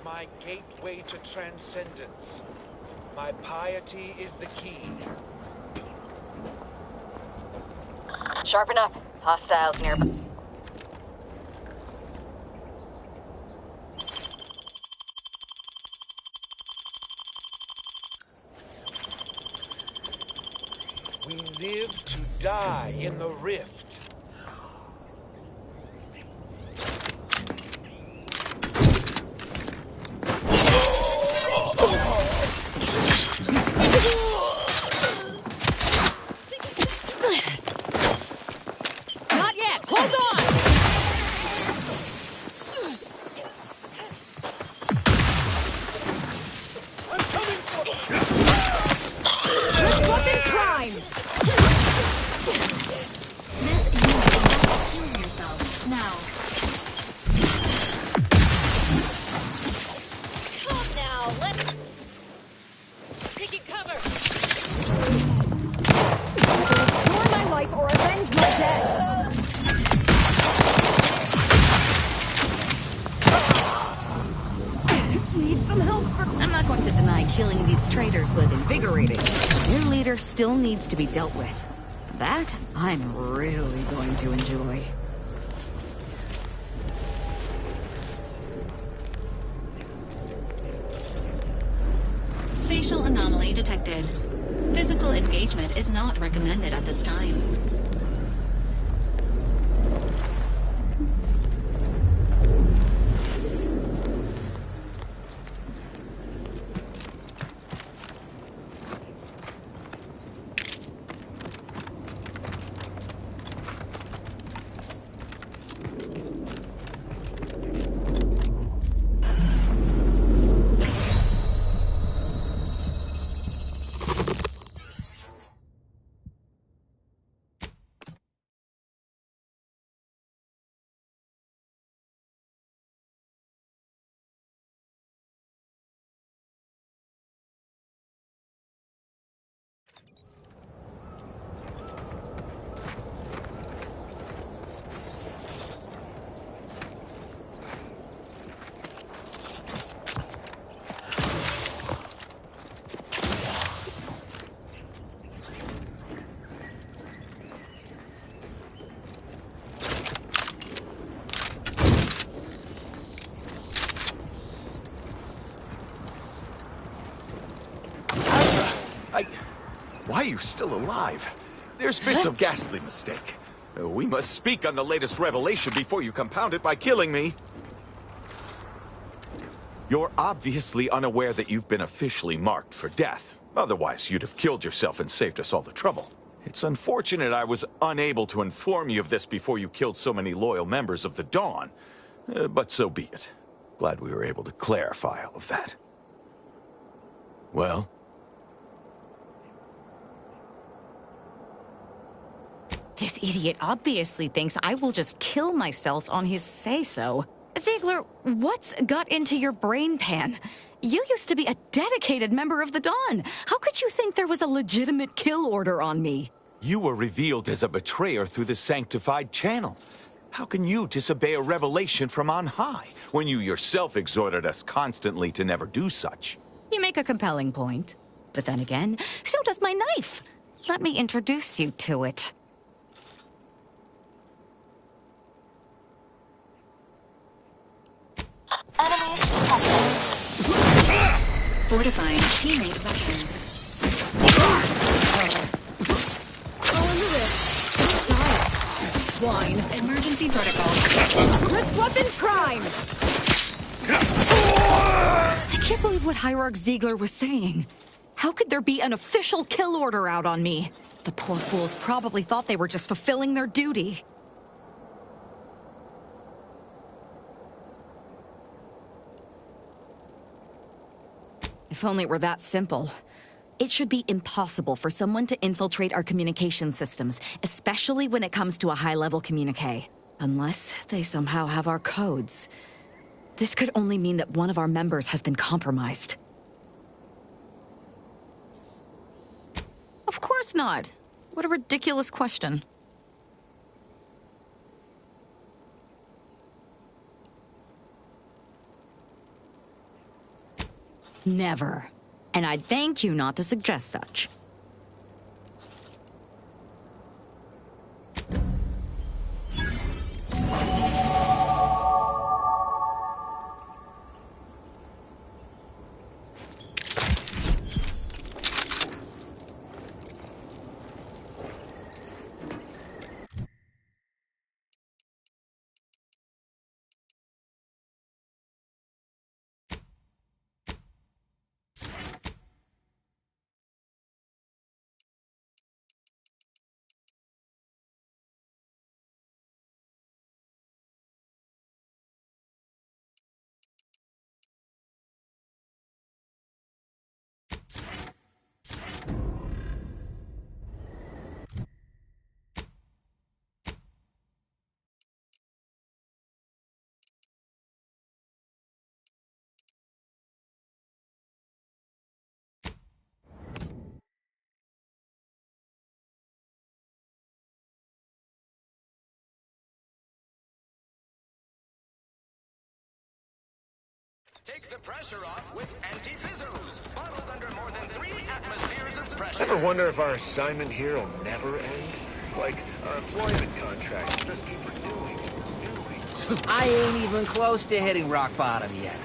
My gateway to transcendence. My piety is the key. Sharpen up. Hostiles nearby. We live to die in the rift. killing these traitors was invigorating, their leader still needs to be dealt with. That I'm really going to enjoy. Spatial anomaly detected. Physical engagement is not recommended at this time. Why are you still alive? There's been some ghastly mistake. We must speak on the latest revelation before you compound it by killing me. You're obviously unaware that you've been officially marked for death. Otherwise, you'd have killed yourself and saved us all the trouble. It's unfortunate I was unable to inform you of this before you killed so many loyal members of the Dawn. But so be it. Glad we were able to clarify all of that. Well? This idiot obviously thinks I will just kill myself on his say-so. Ziegler, what's got into your brain pan? You used to be a dedicated member of the Dawn. How could you think there was a legitimate kill order on me? You were revealed as a betrayer through the sanctified channel. How can you disobey a revelation from on high, when you yourself exhorted us constantly to never do such? You make a compelling point. But then again, so does my knife. Let me introduce you to it. Fortifying teammate weapons. Go into this. Sorry. Swine. Emergency protocol. Lift weapon prime! I can't believe what Hierarch Ziegler was saying. How could there be an official kill order out on me? The poor fools probably thought they were just fulfilling their duty. If only it were that simple. It should be impossible for someone to infiltrate our communication systems, especially when it comes to a high-level communique. Unless they somehow have our codes. This could only mean that one of our members has been compromised. Of course not. What a ridiculous question. Never. And I'd thank you not to suggest such. Take the pressure off with anti-fizzos, bottled under more than 3 atmospheres of pressure. Ever wonder if our assignment here will never end? Like our employment contracts just keep renewing and renewing. I ain't even close to hitting rock bottom yet.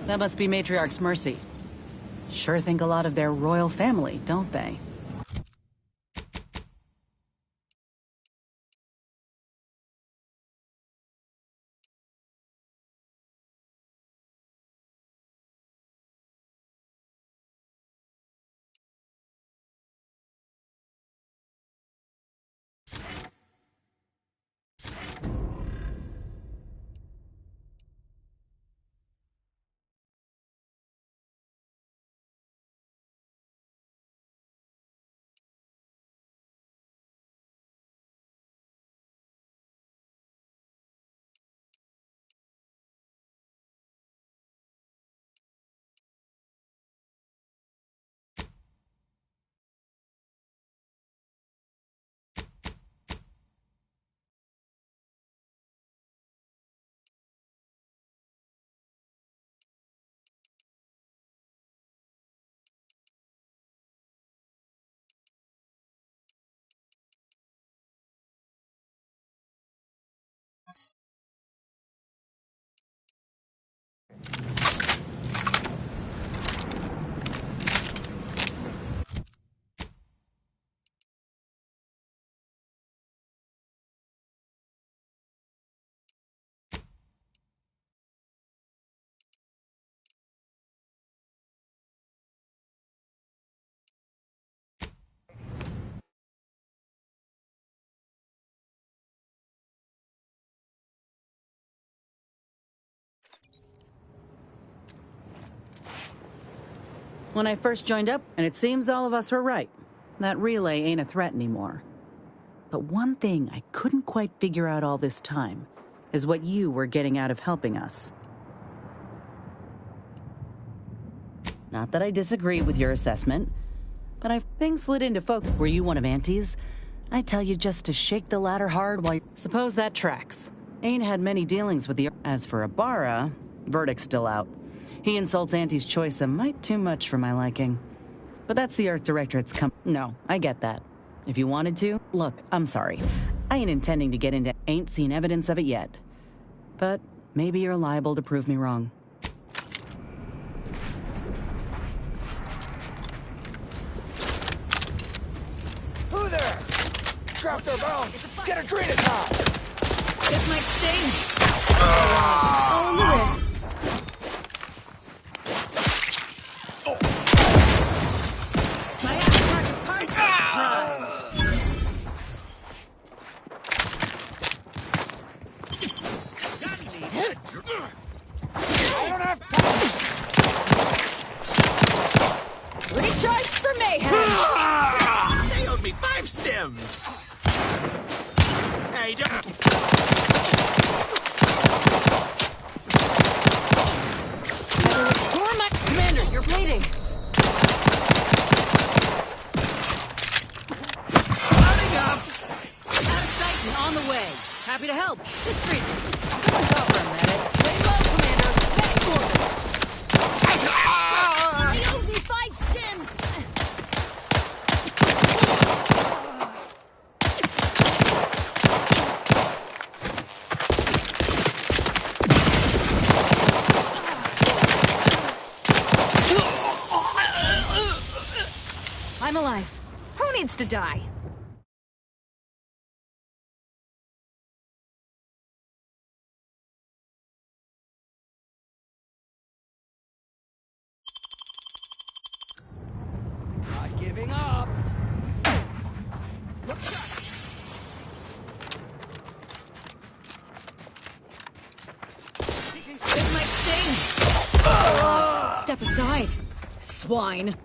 That must be Matriarch's Mercy. Sure think a lot of their royal family, don't they? When I first joined up, and it seems all of us were right. That relay ain't a threat anymore. But one thing I couldn't quite figure out all this time is what you were getting out of helping us. Not that I disagree with your assessment, but I've things slid into focus. Were you one of Auntie's? I tell you just to shake the ladder hard while Suppose that tracks. Ain't had many dealings with the... As for Ibarra, verdict's still out. He insults Auntie's choice a mite too much for my liking. But that's the Earth Directorate's No, I get that. If you wanted to, look, I'm sorry. I ain't intending to get into... Ain't seen evidence of it yet. But maybe you're liable to prove me wrong. Who there? Drop their bones. Get a drink top. This might sting. All in the wrist. My ass I don't have time. Recharge for mayhem. They owed me 5 stems. Hey, Commander, you're bleeding. Loading up. Out of sight and on the way. Happy to help. This street. Someone call for a medic. Lay low, Commander. Back forward. They owed me 5 stems. I'm alive. Who needs to die? Not giving up. This might sting. Step aside, swine.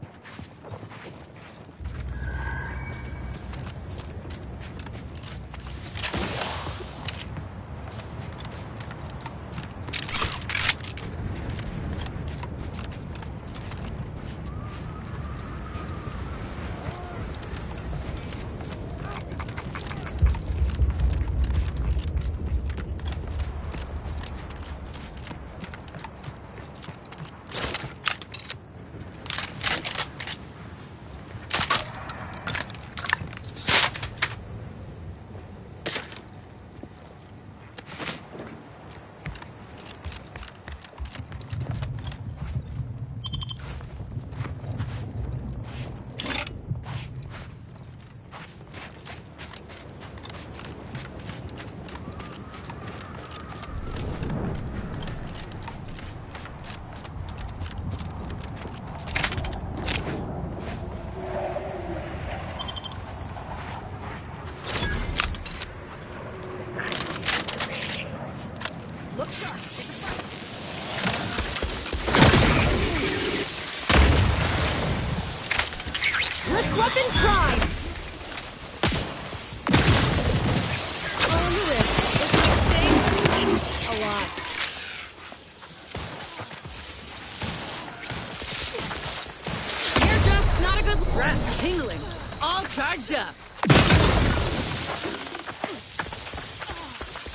Weapon prime! All in the wrist. This might sting a lot. You're just not a good... Breath tingling. All charged up.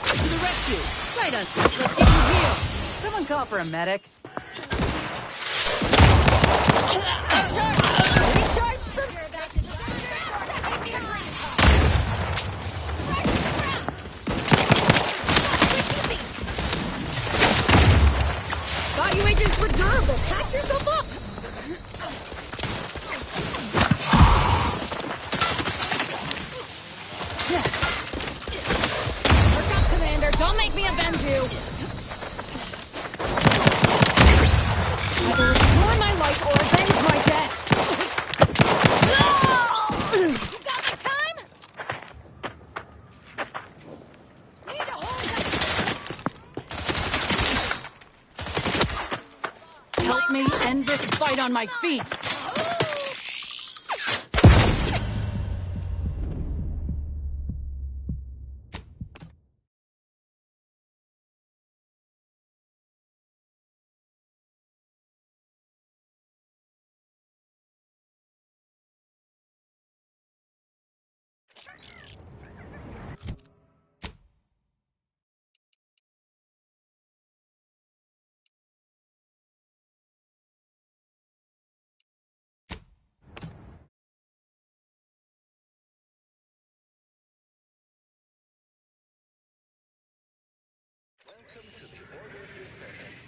To the rescue. Sight on. Let's get you healed. Someone call for a medic. Recharge from... Thought you agents were durable. Patch yourself up. Work up, Commander. Don't make me avenge you. Either restore my life or avenge my death. No! You got the time? Need to hold that. Help me end this fight on my feet. research.